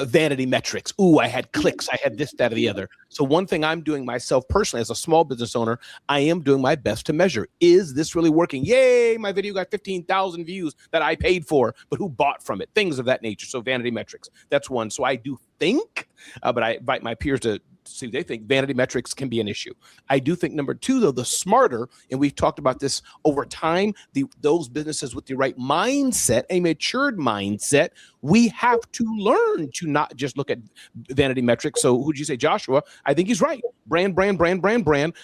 vanity metrics. Ooh, I had clicks, I had this, that, or the other. So one thing I'm doing myself personally as a small business owner, I am doing my best to measure, is this really working? Yay, my video got 15,000 views that I paid for, but who bought from it? Things of that nature. So vanity metrics. That's one. So I do think, but I invite my peers to see what they think. Vanity metrics can be an issue. I do think, number two, though, the smarter, and we've talked about this over time, those businesses with the right mindset, a matured mindset, we have to learn to not just look at vanity metrics. So who'd you say, Joshua? I think he's right. Brand.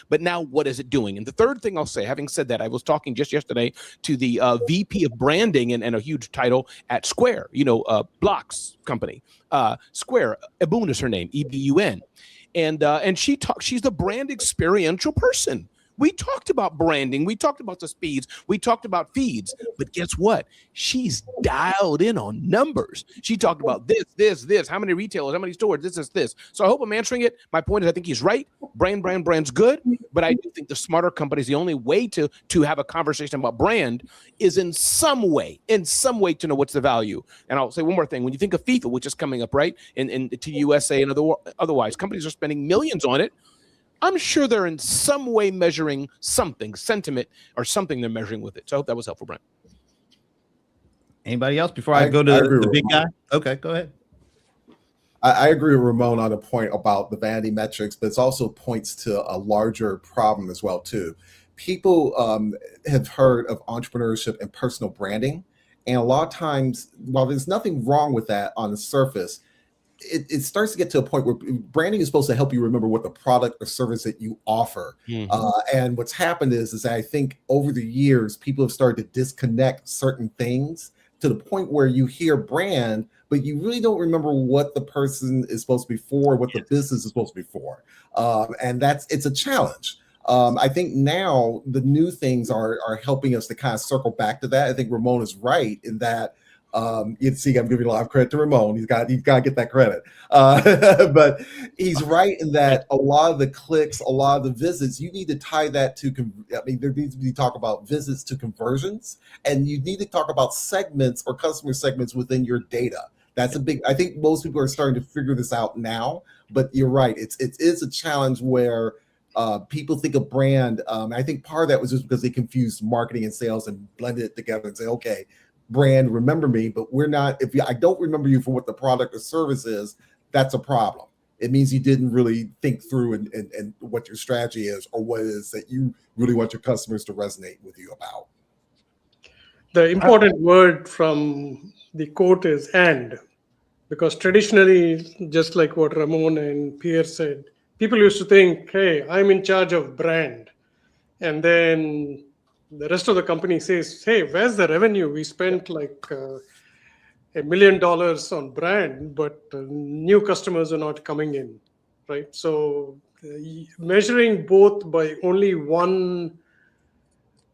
But now what is it doing? And the third thing I'll say, having said that, I was talking just yesterday to the VP of branding and a huge title at Square, Blocks company. Square, Ebun is her name, EBUN. And she's the brand experiential person. We talked about branding. We talked about the speeds. We talked about feeds. But guess what? She's dialed in on numbers. She talked about this, how many retailers, how many stores, this. So I hope I'm answering it. My point is, I think he's right. Brand's good. But I do think the smarter companies, the only way to have a conversation about brand is in some way to know what's the value. And I'll say one more thing. When you think of FIFA, which is coming up, right, in to USA and otherwise, companies are spending millions on it. I'm sure they're in some way measuring something, sentiment or something they're measuring with it. So I hope that was helpful, Brent. Anybody else before I go to the big guy? Okay, go ahead. I agree with Ramon on the point about the vanity metrics, but it also points to a larger problem as well, too. People have heard of entrepreneurship and personal branding. And a lot of times, while there's nothing wrong with that on the surface, it starts to get to a point where branding is supposed to help you remember what the product or service that you offer. Mm-hmm. And what's happened is I think over the years, people have started to disconnect certain things to the point where you hear brand, but you really don't remember what the person is supposed to be for, what the business is supposed to be for. And it's a challenge. I think now the new things are helping us to kind of circle back to that. I think Ramon is right in that. You see, I'm giving a lot of credit to Ramon. He's got to get that credit. But he's right in that a lot of the clicks, a lot of the visits, you need to tie that to. I mean, there needs to be talk about visits to conversions, and you need to talk about segments or customer segments within your data. That's a big. I think most people are starting to figure this out now. But you're right. It is a challenge where people think of brand. I think part of that was just because they confused marketing and sales and blended it together and say, okay, brand, remember me, but we're not. If I don't remember you for what the product or service is, that's a problem. It means you didn't really think through and what your strategy is or what it is that you really want your customers to resonate with you about. The important word from the quote is "and," because traditionally, just like what Ramon and Pierre said, people used to think, hey, I'm in charge of brand. And then the rest of the company says, hey, where's the revenue? We spent like $1 million on brand, but new customers are not coming in, right? So measuring both by only one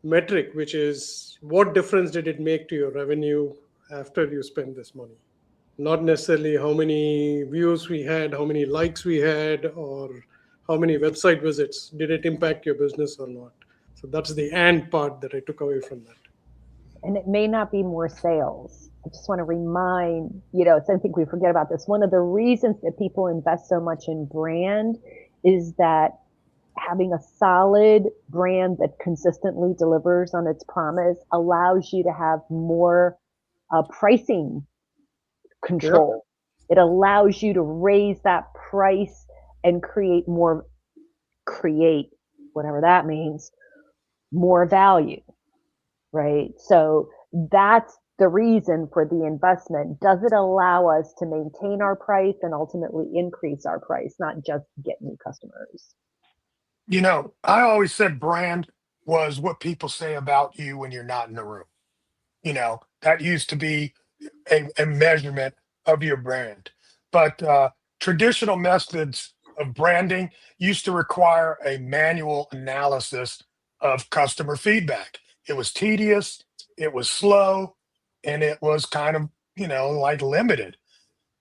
metric, which is what difference did it make to your revenue after you spend this money? Not necessarily how many views we had, how many likes we had, or how many website visits. Did it impact your business or not? So that's the "and" part that I took away from that. And it may not be more sales. I just want to remind, I think we forget about this. One of the reasons that people invest so much in brand is that having a solid brand that consistently delivers on its promise allows you to have more pricing control. Yep. It allows you to raise that price and create whatever that means, more value, right? So that's the reason for the investment. Does it allow us to maintain our price and ultimately increase our price, not just get new customers? I always said brand was what people say about you when you're not in the room. That used to be a measurement of your brand. But traditional methods of branding used to require a manual analysis of customer feedback. It was tedious, it was slow, and it was kind of, like limited,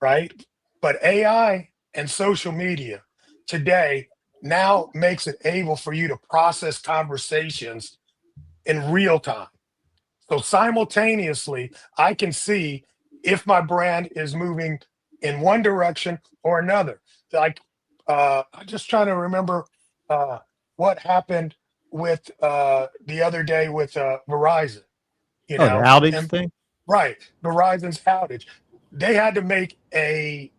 right? But AI and social media today now makes it able for you to process conversations in real time. So simultaneously, I can see if my brand is moving in one direction or another. Like, I'm just trying to remember what happened with the other day with Verizon. The outage thing? Right, Verizon's outage. They had to make a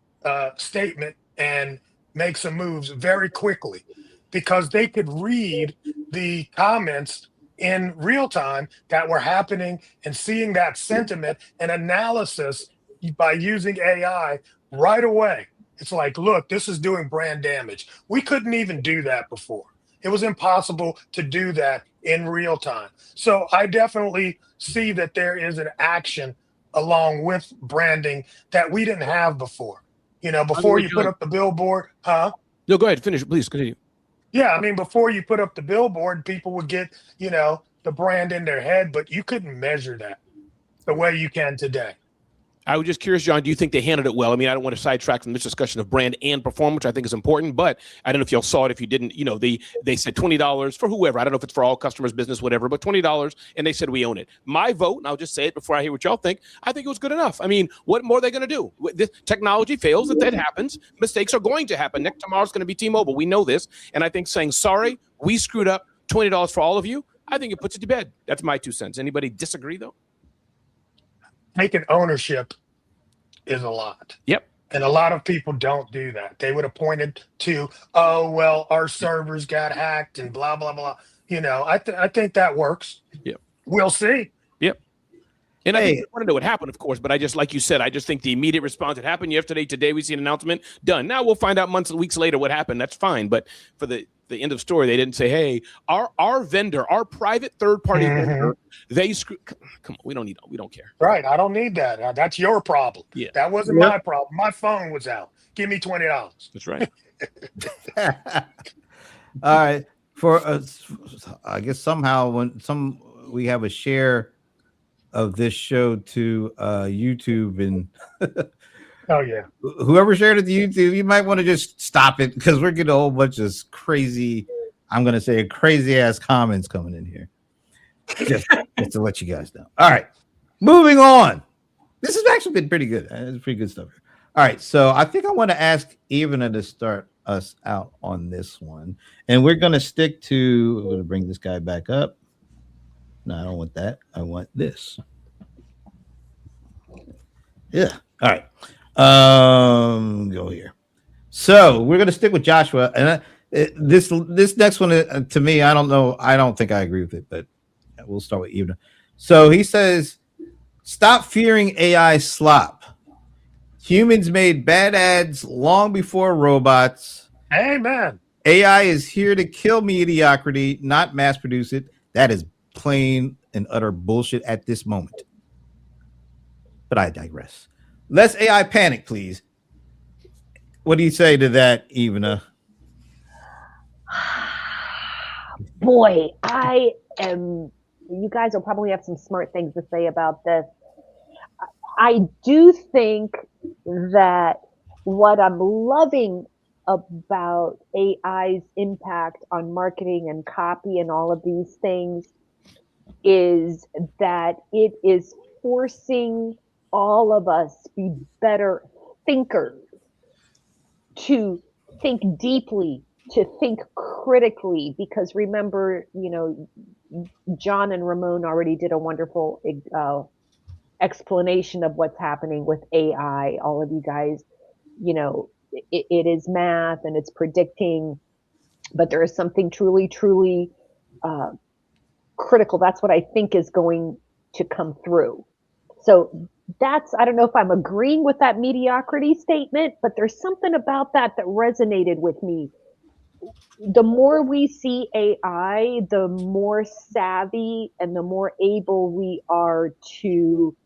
statement and make some moves very quickly because they could read the comments in real time that were happening and seeing that sentiment and analysis by using AI right away. It's like, look, this is doing brand damage. We couldn't even do that before. It was impossible to do that in real time. So I definitely see that there is an action along with branding that we didn't have before. Before you put up the billboard, No, go ahead. Finish. Please continue. Yeah, I mean, before you put up the billboard, people would get, the brand in their head, but you couldn't measure that the way you can today. I was just curious, John, do you think they handled it well? I mean, I don't want to sidetrack from this discussion of brand and performance, which I think is important, but I don't know if y'all saw it. If you didn't, they said $20 for whoever. I don't know if it's for all customers, business, whatever, but $20, and they said we own it. My vote, and I'll just say it before I hear what y'all think, I think it was good enough. I mean, what more are they going to do? This technology fails, that happens. Mistakes are going to happen. Tomorrow's going to be T-Mobile. We know this, and I think saying, sorry, we screwed up, $20 for all of you, I think it puts it to bed. That's my 2 cents. Anybody disagree, though? Taking ownership is a lot. Yep. And a lot of people don't do that. They would have pointed to, oh, well, our servers got hacked and blah, blah, blah. I think that works. Yep. We'll see. Yep. And I think we want to know what happened, of course, but I just, like you said, I just think the immediate response, it happened yesterday, today we see an announcement, done. Now we'll find out months and weeks later what happened. That's fine. But for the end of story, they didn't say, hey, our vendor, our private third-party vendor, they screw. Come on, we don't care. Right. I don't need that. That's your problem. Yeah. That wasn't my problem. My phone was out. Give me $20. That's right. All right. for us, I guess somehow when we have a share of this show to YouTube, and Oh yeah. whoever shared it to YouTube, you might want to just stop it because we're getting a whole bunch of crazy, I'm going to say crazy ass comments coming in here. Just to let you guys know. All right, moving on. This has actually been pretty good. It's pretty good stuff here. All right, so I think I want to ask Ivana to start us out on this one, and we're going to stick to. We're going to bring this guy back up. No, I don't want that. I want this. Yeah. All right. Go here. So we're going to stick with Joshua, and this next one to me, I don't know. I don't think I agree with it, but we'll start with Ivana. So he says, "Stop fearing AI slop. Humans made bad ads long before robots. Amen. AI is here to kill mediocrity, not mass produce it. That is plain and utter bullshit at this moment. But I digress. Less AI panic, please." What do you say to that, Ivana? Boy, you guys will probably have some smart things to say about this. I do think that what I'm loving about AI's impact on marketing and copy and all of these things is that it is forcing all of us to be better thinkers, to think deeply, to think critically, because remember, John and Ramon already did a wonderful explanation of what's happening with AI. All of you guys, it is math and it's predicting, but there is something truly, truly critical. That's what I think is going to come through. So I don't know if I'm agreeing with that mediocrity statement, but there's something about that resonated with me. The more we see AI, the more savvy and the more able we are to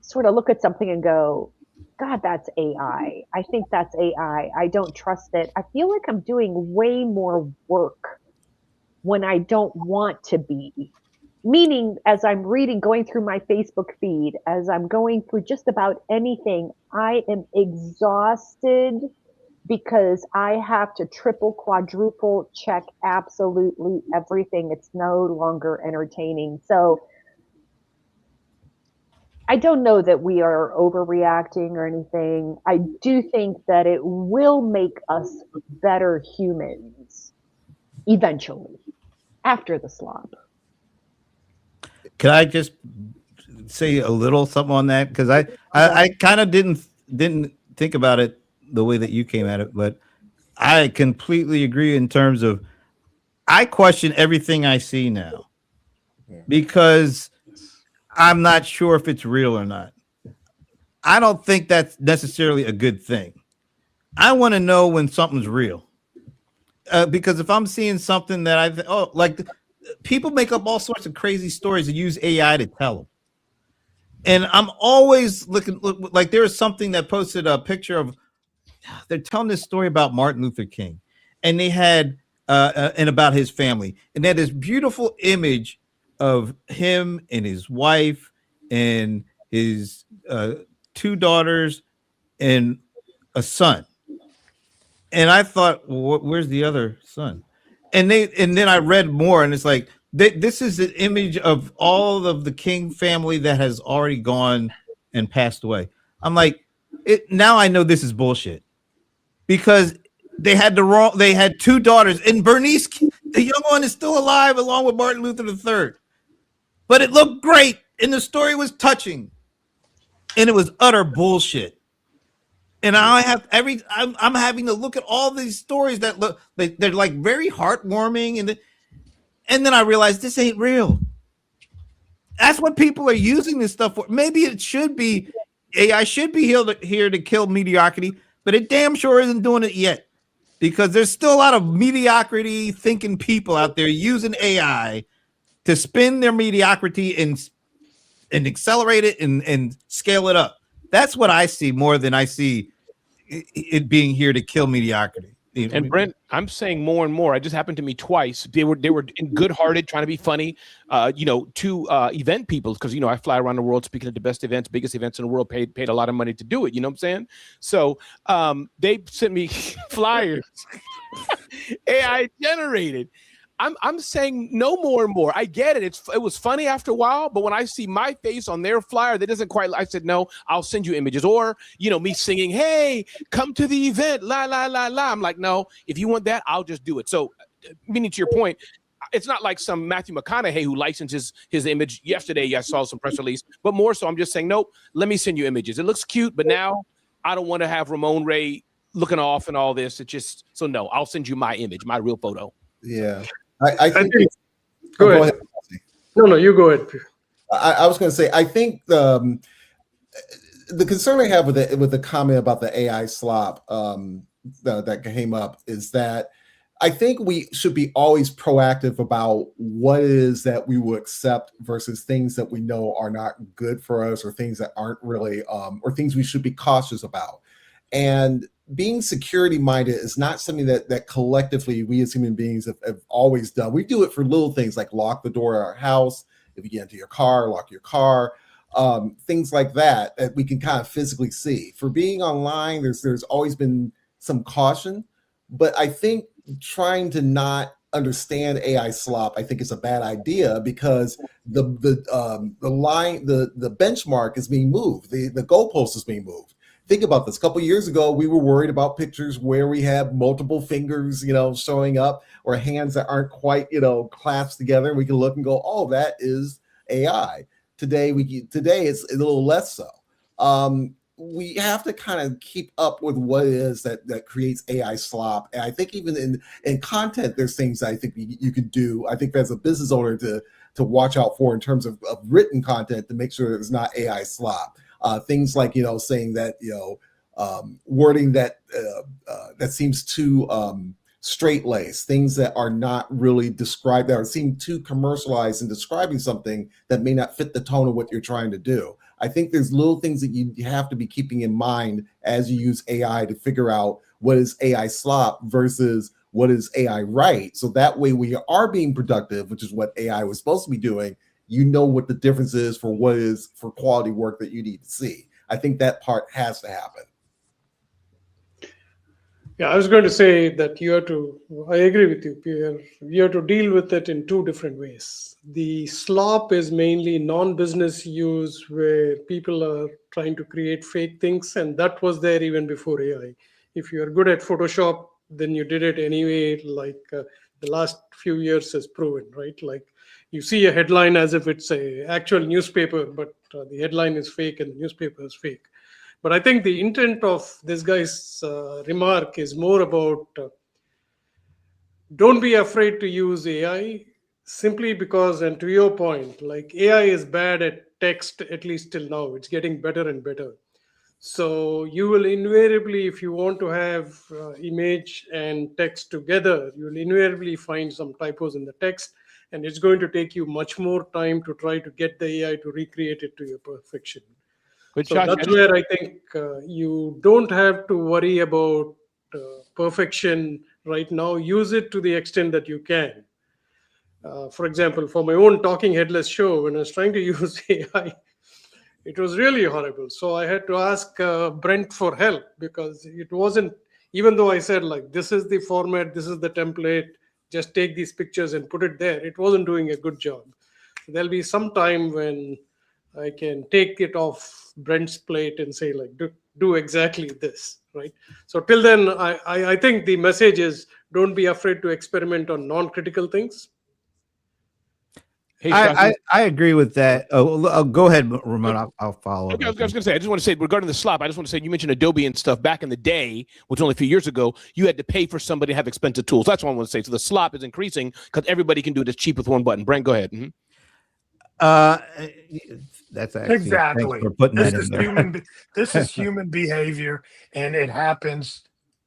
sort of look at something and go, God, that's AI. I think that's AI. I don't trust it. I feel like I'm doing way more work when I don't want to be. Meaning, as I'm going through my Facebook feed, as I'm going through just about anything, I am exhausted because I have to triple, quadruple check absolutely everything. It's no longer entertaining. So I don't know that we are overreacting or anything. I do think that it will make us better humans eventually, after the slop. Can I just say a little something on that? Because I kind of didn't think about it the way that you came at it, but I completely agree in terms of I question everything I see now because I'm not sure if it's real or not. I don't think that's necessarily a good thing. I want to know when something's real. Because if I'm seeing something that like people make up all sorts of crazy stories and use AI to tell them. And I'm always looking like there is something that posted a picture of, they're telling this story about Martin Luther King, and they had and about his family, and they had this beautiful image of him and his wife and his 2 daughters and a son. And I thought, well, where's the other son? And then I read more, and it's like this is an image of all of the King family that has already gone and passed away. I'm like, now I know this is bullshit because they had 2 daughters, and Bernice, the young one, is still alive along with Martin Luther III. But it looked great, and the story was touching, and it was utter bullshit. And I'm having to look at all these stories that look like they're like very heartwarming, and then I realized this ain't real. That's what people are using this stuff for. Maybe it should be AI should be here to kill mediocrity, but it damn sure isn't doing it yet because there's still a lot of mediocrity thinking people out there using AI to spin their mediocrity and accelerate it and scale it up. That's what I see more than I see it being here to kill mediocrity. And Brent, I'm saying more and more. It just happened to me twice. They were good-hearted, trying to be funny. Two event people, because I fly around the world speaking at the best events, biggest events in the world. Paid a lot of money to do it. You know what I'm saying? So they sent me flyers, AI generated. I'm saying no more and more. I get it. It was funny after a while, but when I see my face on their flyer, that doesn't quite. I said no. I'll send you images, or me singing, "Hey, come to the event." La la la la. I'm like, no. If you want that, I'll just do it. So, meaning to your point, it's not like some Matthew McConaughey who licenses his image. Yesterday, I saw some press release, but more so, I'm just saying, nope. Let me send you images. It looks cute, but now I don't want to have Ramon Ray looking off and all this. It just no. I'll send you my image, my real photo. Yeah. I think go ahead. No, you go ahead. I was going to say, I think the concern I have with the comment about the AI slop that came up is that I think we should be always proactive about what it is that we will accept versus things that we know are not good for us, or things that aren't really, or things we should be cautious about. And being security minded is not something that collectively we as human beings have always done. We do it for little things like lock the door of our house. If you get into your car, lock your car, things like that we can kind of physically see. For being online, there's always been some caution, but I think trying to not understand AI slop, I think is a bad idea, because the line, the benchmark is being moved, the goalpost is being moved. Think about this. A couple of years ago, we were worried about pictures where we have multiple fingers, showing up, or hands that aren't quite, clasped together. We can look and go, "Oh, that is AI." Today it's a little less so. We have to kind of keep up with what it is that creates AI slop. And I think even in content, there's things I think you could do. I think as a business owner to watch out for in terms of written content, to make sure it's not AI slop. Things like, saying that, wording that seems too straight-laced, things that are not really described, that seem too commercialized in describing something that may not fit the tone of what you're trying to do. I think there's little things that you have to be keeping in mind as you use AI to figure out what is AI slop versus what is AI right. So that way we are being productive, which is what AI was supposed to be doing. What the difference is for what is for quality work that you need to see. I think that part has to happen. Yeah, I was going to say that I agree with you, Pierre. You have to deal with it in two different ways. The slop is mainly non-business use, where people are trying to create fake things, and that was there even before AI. If you are good at Photoshop, then you did it anyway, like the last few years has proven, right? Like, you see a headline as if it's a actual newspaper, but the headline is fake and the newspaper is fake. But I think the intent of this guy's remark is more about don't be afraid to use AI, simply because, and to your point, like, AI is bad at text, at least till now. It's getting better and better. So you will invariably, if you want to have image and text together, you'll invariably find some typos in the text. And it's going to take you much more time to try to get the AI to recreate it to your perfection. But So Josh, that's where I think you don't have to worry about perfection right now. Use it to the extent that you can. For example, for my own Talking Headless show, when I was trying to use AI, it was really horrible. So I had to ask Brent for help, because it wasn't, even though I said, like, this is the format, this is the template, just take these pictures and put it there, it wasn't doing a good job. There'll be some time when I can take it off Brent's plate and say, like, do exactly this, right? So till then, I think the message is, don't be afraid to experiment on non-critical things. Hey, I agree with that. Go ahead, Ramon. I'll follow up. Okay, I was going to say, I just want to say, regarding the slop, I just want to say, you mentioned Adobe and stuff. Back in the day, which was only a few years ago, you had to pay for somebody to have expensive tools. That's what I want to say. So the slop is increasing because everybody can do it as cheap with one button. Brent, go ahead. Mm-hmm. That's actually exactly. Thanks for putting this that is in there. this is human behavior, and it happens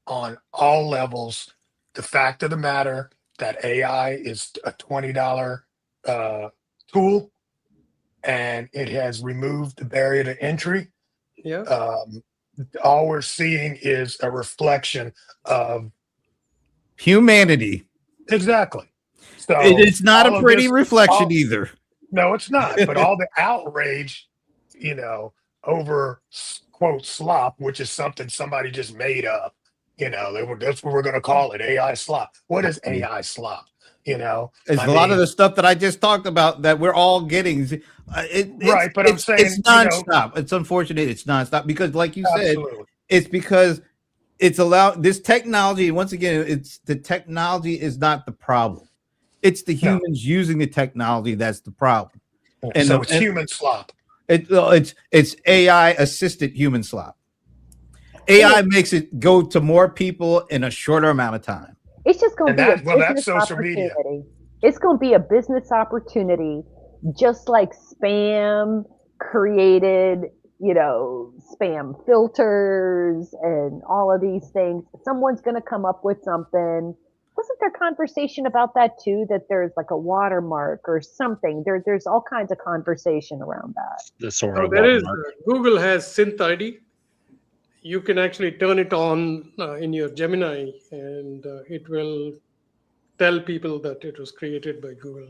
on all levels. The fact of the matter that AI is a $20 tool, and it has removed the barrier to entry. Yeah. All we're seeing is a reflection of humanity. Exactly. So It's not all a of pretty this- reflection all- either. No, it's not. But all the outrage, over quote slop, which is something somebody just made up. That's what we're going to call it, AI slop. What is AI slop? It's a lot of the stuff that I just talked about that we're all getting. Right, but I'm saying, it's nonstop. It's unfortunate it's nonstop because, like you said, it's because it's allowed this technology. Once again, it's the technology is not the problem. It's the humans using the technology that's the problem. And so it's human slop. It's AI assisted human slop. AI makes it go to more people in a shorter amount of time. It's just going to be a business social media. opportunity. It's going to be a business opportunity, just like spam created, spam filters and all of these things. Someone's going to come up with something. Wasn't there conversation about that too? That there's like a watermark or something. There's all kinds of conversation around that. The sort of there is. watermark. Google has Synth ID. You can actually turn it on in your Gemini, and it will tell people that it was created by Google.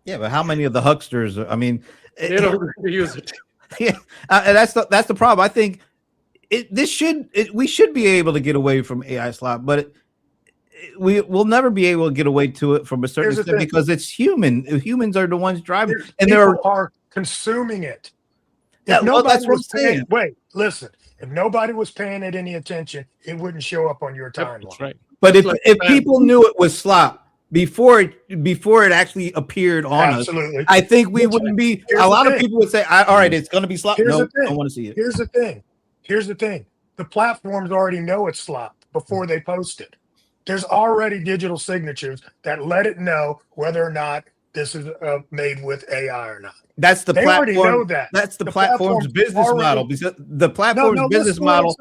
Yeah, but how many of the hucksters? I mean, They're not going to use it. Yeah, and that's the problem. I think we should be able to get away from AI slop, but we will never be able to get away to it from a certain extent because it's human. Humans are the ones driving, and people are consuming it. If nobody was paying, wait, listen. If nobody was paying it any attention, it wouldn't show up on your timeline. That's right. But if people knew it was slop before it actually appeared on us, I think we wouldn't be. A lot of people would say, "All right, it's going to be slop." No, I don't want to see it. Here's the thing. The platforms already know it's slop before they post it. There's already digital signatures that let it know whether or not this is made with AI or not. That's the platform. Already know that. That's the platform's business model. Because the platform's business model.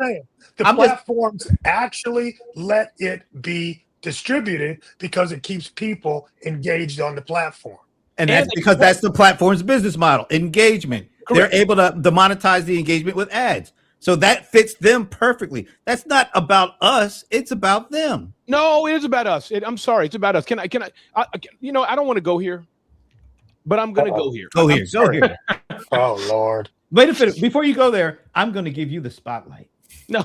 The platforms actually let it be distributed because it keeps people engaged on the platform. And that's because that's the platform's business model, engagement. Correct. They're able to monetize the engagement with ads. So that fits them perfectly. That's not about us. It's about them. No, it is about us. I'm sorry. It's about us. Can I I don't want to go here, but I'm going to go here. Go here. Go here. Oh, Lord. Wait a minute. Before you go there, I'm going to give you the spotlight. No.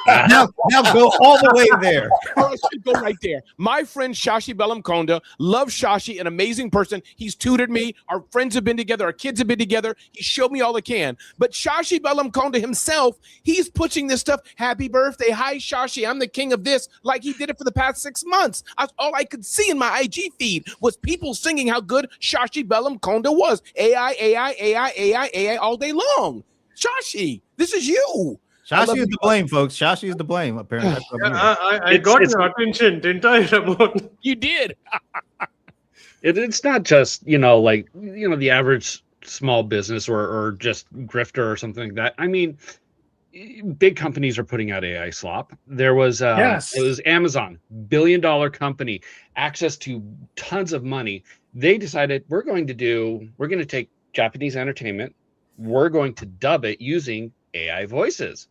now go all the way there. I should go right there. My friend Shashi Bellamkonda, love Shashi, an amazing person. He's tutored me. Our friends have been together. Our kids have been together. He showed me all he can. But Shashi Bellamkonda himself, he's pushing this stuff. Happy birthday. Hi, Shashi. I'm the king of this. Like he did it for the past 6 months. All I could see in my IG feed was people singing how good Shashi Bellamkonda was. AI all day long. Shashi, this is you. Shashi is to blame, folks. Shashi is to blame, apparently. I got your attention, didn't I, Ramon? You did. It's not just, the average small business or just grifter or something like that. I mean, big companies are putting out AI slop. There was, it was Amazon, $1 billion company, access to tons of money. They decided we're going to take Japanese entertainment. We're going to dub it using AI voices.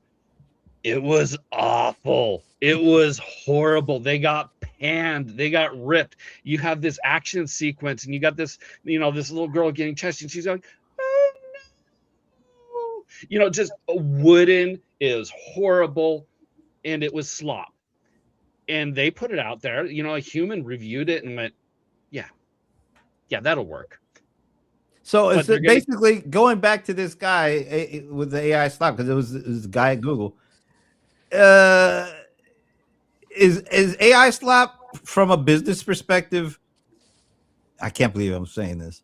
It was awful. It was horrible. They got panned. They got ripped. You have this action sequence, and you got this, this little girl getting chased, and she's like, "Oh no!" Just wooden. It was horrible, and it was slop. And they put it out there. A human reviewed it and went, "Yeah, that'll work." So it's basically going back to this guy with the AI slop, because it was the guy at Google. Is AI slop from a business perspective? I can't believe I'm saying this.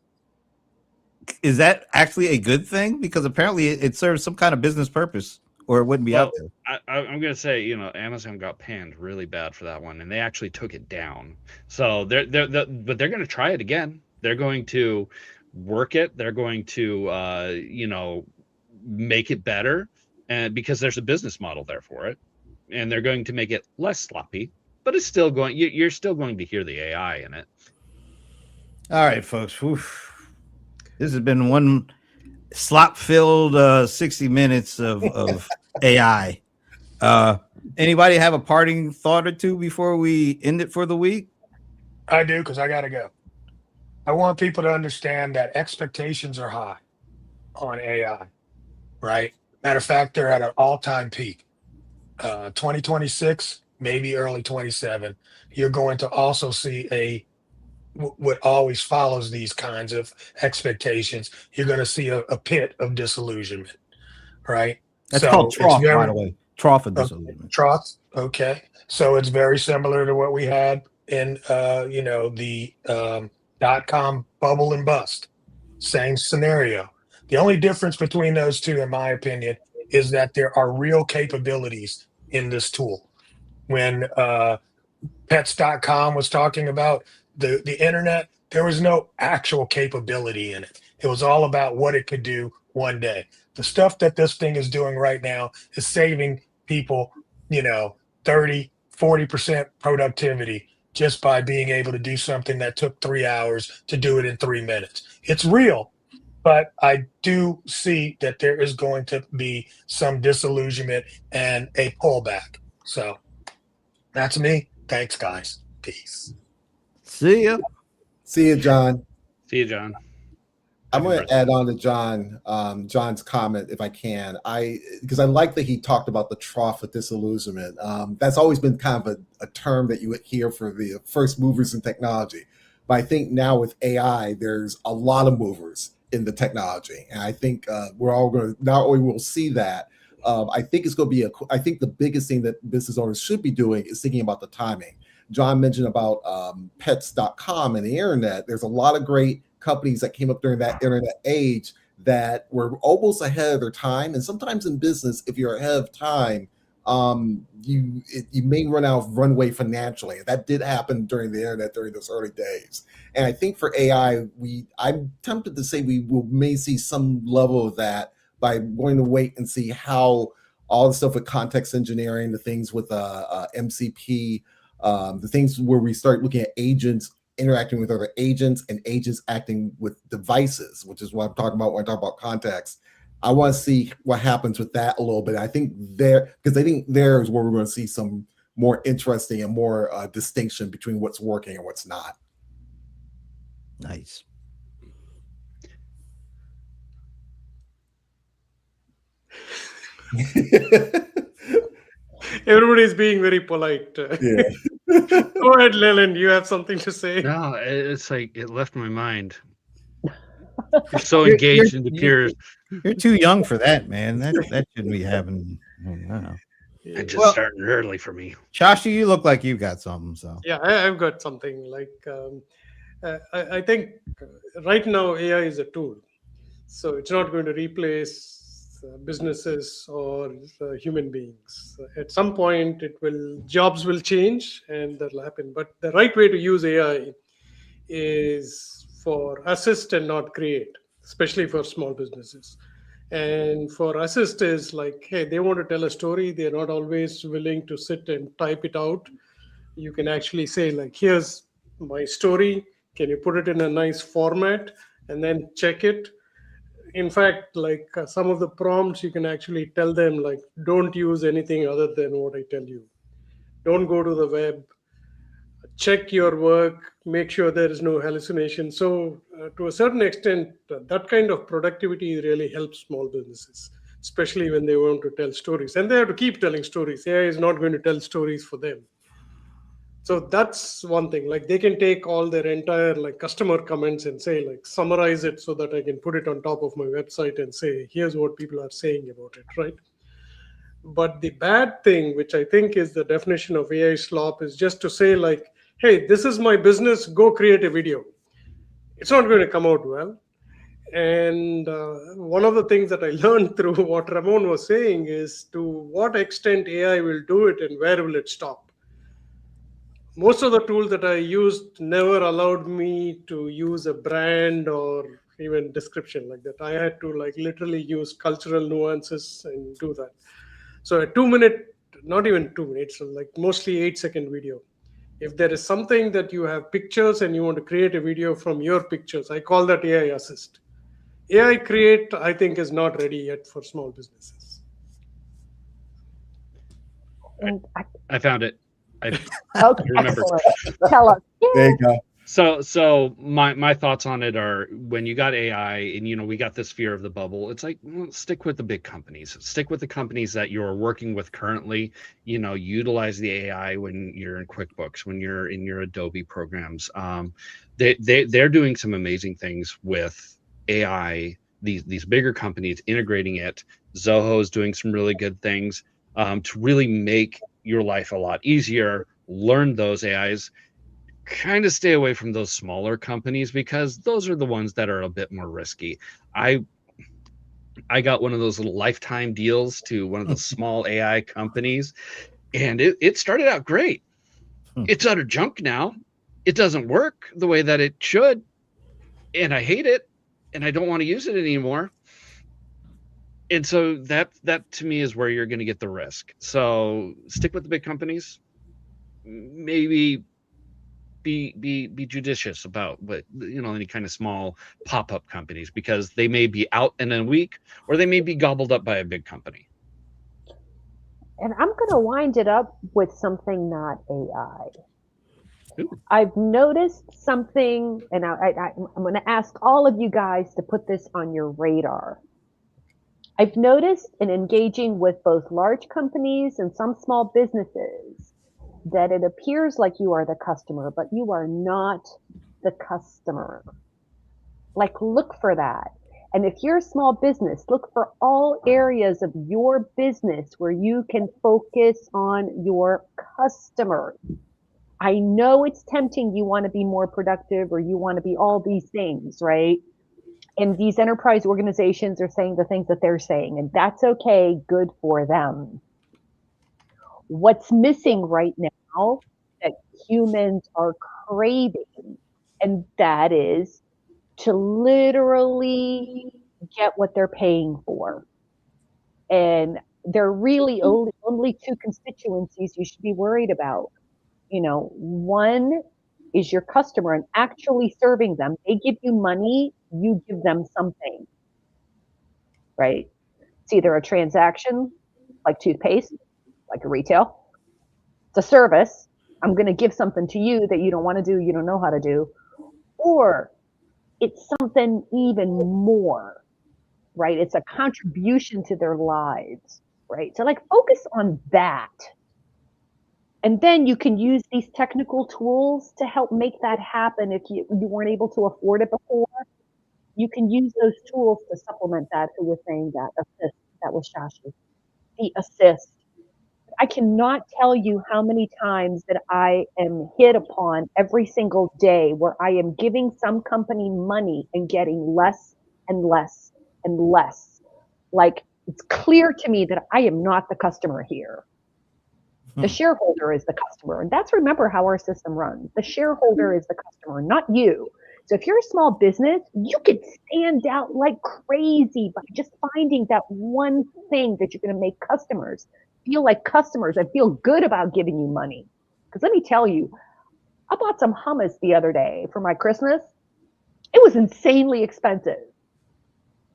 Is that actually a good thing? Because apparently it serves some kind of business purpose, or it wouldn't be out there. I'm going to say, Amazon got panned really bad for that one, and they actually took it down. So but they're going to try it again. They're going to work it. They're going to, make it better, and because there's a business model there for it, and they're going to make it less sloppy, but it's still going. You're still going to hear the AI in it. All right, folks. Oof. This has been one slop-filled 60 minutes of AI. Anybody have a parting thought or two before we end it for the week? I do, because I got to go. I want people to understand that expectations are high on AI, right? Matter of fact, they're at an all-time peak. 2026, maybe early 27, you're going to also see what always follows these kinds of expectations. You're going to see a pit of disillusionment, right? That's So called it's trough, by very the way. Trough of okay, disillusionment. trough. Okay, so it's very similar to what we had in the .com bubble and bust. Same scenario. The only difference between those two, in my opinion, is that there are real capabilities in this tool. When pets.com was talking about the internet, there was no actual capability in it. It was all about what it could do one day. The stuff that this thing is doing right now is saving people, 30, 40% productivity just by being able to do something that took 3 hours to do it in 3 minutes. It's real, but I do see that there is going to be some disillusionment and a pullback. So that's me. Thanks, guys. Peace. See ya. See you, John. See you, John. I'm Happy going to add on to John's comment if I can. Because I like that he talked about the trough of disillusionment. That's always been kind of a term that you would hear for the first movers in technology. But I think now with AI, there's a lot of movers in the technology, and I think we're all going to not only will see that. I think it's going to be I think the biggest thing that business owners should be doing is thinking about the timing. John mentioned about pets.com and the internet. There's a lot of great companies that came up during that internet age that were almost ahead of their time. And sometimes in business, if you're ahead of time, you may run out of runway financially. That did happen during the internet during those early days. And I think for AI, I'm tempted to say may see some level of that by going to wait and see how all the stuff with context engineering, the things with MCP, the things where we start looking at agents interacting with other agents and agents acting with devices, which is what I'm talking about when I talk about context. I want to see what happens with that a little bit. I think there is where we're going to see some more interesting and more distinction between what's working and what's not. Nice. Everybody's being very polite. Yeah. Go ahead, Leland. You have something to say? No, it's like it left my mind. You're so engaged in the peers. You're too young for that, man. That shouldn't be happening. I don't know. It's just starting early for me. Chashi, you look like you got something. So Yeah, I've got something. Like I think right now AI is a tool, so it's not going to replace businesses or human beings. At some point, jobs will change, and that'll happen. But the right way to use AI is for assist and not create, especially for small businesses. And for assist is like, hey, they want to tell a story. They're not always willing to sit and type it out. You can actually say, like, here's my story. Can you put it in a nice format and then check it? In fact, like some of the prompts, you can actually tell them, like, don't use anything other than what I tell you. Don't go to the web. Check your work, make sure there is no hallucination. So to a certain extent, that kind of productivity really helps small businesses, especially when they want to tell stories. And they have to keep telling stories. AI is not going to tell stories for them. So that's one thing. Like they can take all their entire like customer comments and say, like, summarize it so that I can put it on top of my website and say, here's what people are saying about it, right? But the bad thing, which I think is the definition of AI slop, is just to say, like, hey, this is my business, go create a video. It's not going to come out well. And one of the things that I learned through what Ramon was saying is to what extent AI will do it and where will it stop. Most of the tools that I used never allowed me to use a brand or even description like that. I had to like literally use cultural nuances and do that. So a 2-minute, not even 2 minutes, like mostly 8-second video. If there is something that you have pictures and you want to create a video from your pictures, I call that AI assist. AI create, I think, is not ready yet for small businesses. And I found it. I okay, remember. excellent. Tell us. There you go. So my thoughts on it are, when you got AI and we got this fear of the bubble, it's like, well, stick with the big companies. Stick with the companies that you're working with currently. Utilize the AI when you're in QuickBooks, when you're in your Adobe programs. They're doing some amazing things with AI. These bigger companies integrating it. Zoho is doing some really good things to really make your life a lot easier. Learn those AIs. Kind of stay away from those smaller companies, because those are the ones that are a bit more risky. I got one of those little lifetime deals to one of those small AI companies, and it started out great. It's utter junk now. It doesn't work the way that it should, and I hate it, and I don't want to use it anymore. And so that to me is where you're going to get the risk. So stick with the big companies. Maybe be judicious about any kind of small pop-up companies, because they may be out in a week, or they may be gobbled up by a big company. And I'm going to wind it up with something not AI. Ooh. I've noticed something, and I'm going to ask all of you guys to put this on your radar. I've noticed in engaging with both large companies and some small businesses that it appears like you are the customer, but you are not the customer. Like, look for that. And if you're a small business, look for all areas of your business where you can focus on your customer. I know it's tempting. You want to be more productive, or you want to be all these things, right? And these enterprise organizations are saying the things that they're saying, and that's okay. Good for them. What's missing right now that humans are craving, and that is to literally get what they're paying for. And there are really only two constituencies you should be worried about. One is your customer and actually serving them. They give you money, you give them something, right? It's either a transaction, like toothpaste, like a retail. It's a service. I'm going to give something to you that you don't want to do, you don't know how to do. Or it's something even more, right? It's a contribution to their lives, right? So focus on that. And then you can use these technical tools to help make that happen. If you weren't able to afford it before, you can use those tools to supplement that. Who was saying that? Assist. That was Shashi. The assist. I cannot tell you how many times that I am hit upon every single day where I am giving some company money and getting less and less and less. It's clear to me that I am not the customer here. The shareholder is the customer. And remember how our system runs. The shareholder is the customer, not you. So if you're a small business, you could stand out like crazy by just finding that one thing that you're going to make customers feel like customers and feel good about giving you money. Because let me tell you, I bought some hummus the other day for my Christmas. It was insanely expensive,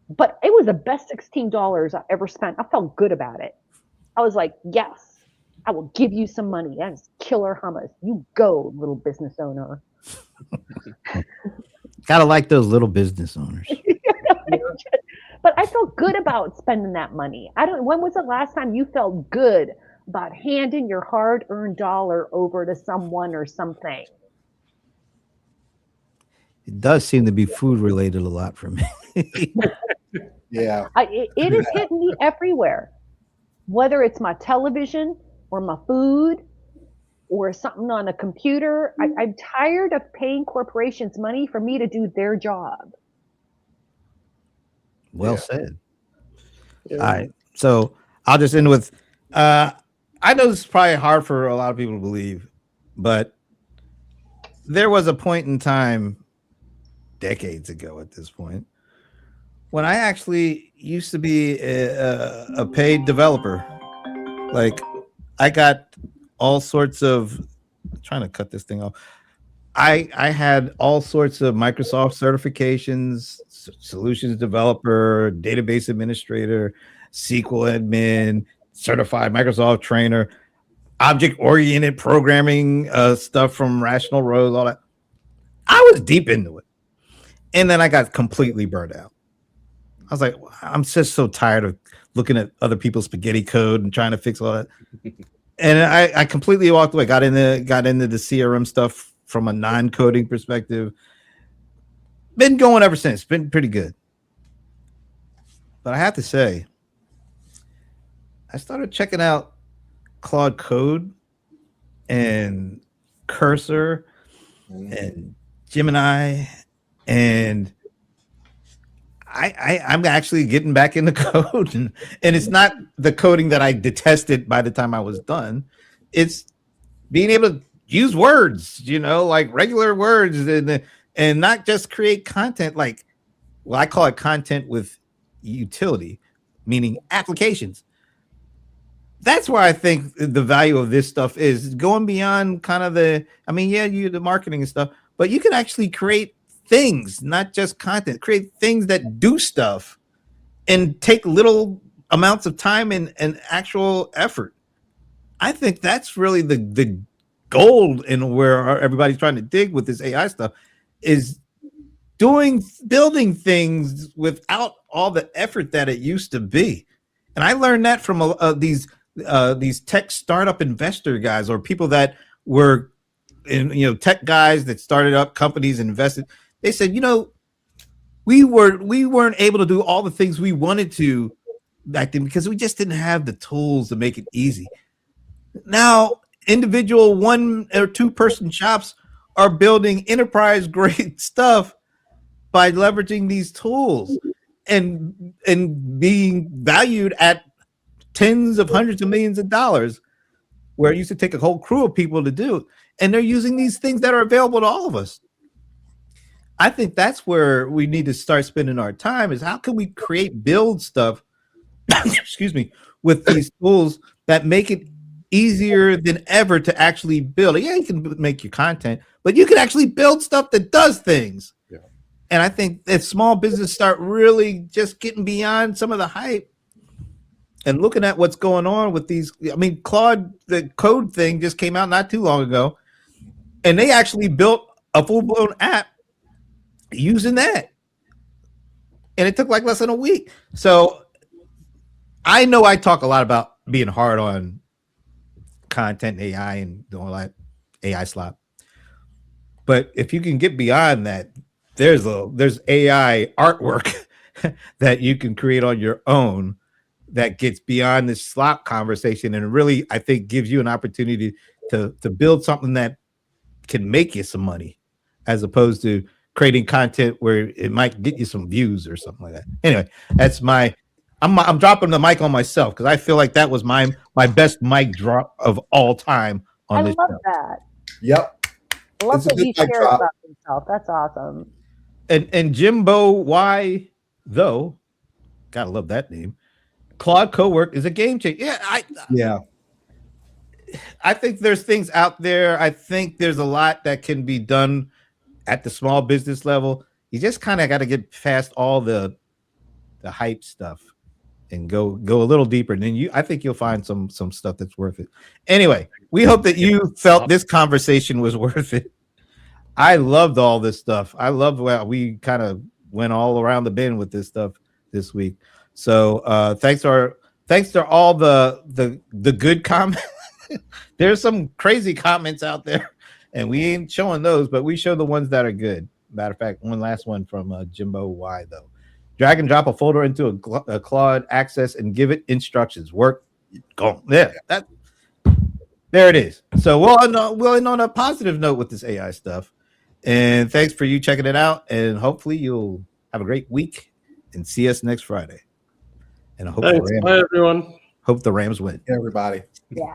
but it was the best $16 I ever spent. I felt good about it. I was like, yes, I will give you some money. That's killer hummus. You go, little business owner. Gotta like those little business owners. But I felt good about spending that money. When was the last time you felt good about handing your hard-earned dollar over to someone or something? It does seem to be food related a lot for me. Yeah. It is hitting me everywhere. Whether it's my television or my food or something on a computer, I'm tired of paying corporations money for me to do their job. Well said. Yeah. All right. So I'll just end with I know this is probably hard for a lot of people to believe, but there was a point in time decades ago at this point when I actually used to be a paid developer. Like I got all sorts of trying to cut this thing off. I had all sorts of Microsoft certifications, solutions developer, database administrator, SQL admin, certified Microsoft trainer. object-oriented programming stuff from Rational Rose, all that. I was deep into it. And then I got completely burned out. I was like, I'm just so tired of looking at other people's spaghetti code and trying to fix all that. And I completely walked away, got into the CRM stuff from a non-coding perspective. Been going ever since. Been pretty good. But I have to say, I started checking out Claude Code and Cursor and Gemini, and I'm actually getting back into code, and it's not the coding that I detested by the time I was done. It's being able to use words, like regular words, and not just create content like, well, I call it content with utility, meaning applications. That's where I think the value of this stuff is going beyond kind of the marketing and stuff, but you can actually create things, not just content, create things that do stuff and take little amounts of time and actual effort. I think that's really the gold in where everybody's trying to dig with this AI stuff, is building things without all the effort that it used to be. And I learned that from these tech startup investor guys, or people that were tech guys that started up companies and invested. They said, we weren't able to do all the things we wanted to back then because we just didn't have the tools to make it easy. Now, individual 1 or 2 person shops are building enterprise grade stuff by leveraging these tools and being valued at tens of hundreds of millions of dollars, where it used to take a whole crew of people to do. And they're using these things that are available to all of us. I think that's where we need to start spending our time, is how can we build stuff, excuse me, with these tools that make it easier than ever to actually build. Yeah, you can make your content, but you can actually build stuff that does things. Yeah. And I think if small business start really just getting beyond some of the hype and looking at what's going on with these, Claude, the code thing just came out not too long ago, and they actually built a full-blown app using that. And it took like less than a week. So I know I talk a lot about being hard on content, AI, and all that AI slop. But if you can get beyond that, there's AI artwork that you can create on your own that gets beyond this slop conversation, and really, I think, gives you an opportunity to build something that can make you some money, as opposed to creating content where it might get you some views or something like that. Anyway, that's I'm dropping the mic on myself because I feel like that was my best mic drop of all time on this show. I love that. Yep. I love that he shares about himself. That's awesome. And Jimbo Y, though, gotta love that name. Claude Cowork is a game changer. Yeah, I think there's things out there. I think there's a lot that can be done at the small business level. You just kind of got to get past all the hype stuff and go a little deeper. And then I think you'll find some stuff that's worth it. Anyway, we hope that you felt this conversation was worth it. I loved all this stuff. I loved how we kind of went all around the bend with this stuff this week. So thanks to all the good comments. There's some crazy comments out there, and we ain't showing those, but we show the ones that are good. Matter of fact, one last one from Jimbo Y, though. Drag and drop a folder into a Claude Access and give it instructions. Work, go. There it is. So we'll end on a positive note with this AI stuff. And thanks for you checking it out. And hopefully you'll have a great week and see us next Friday. And I hope Thanks. Bye, everyone. Hope the Rams win. Everybody. Yeah.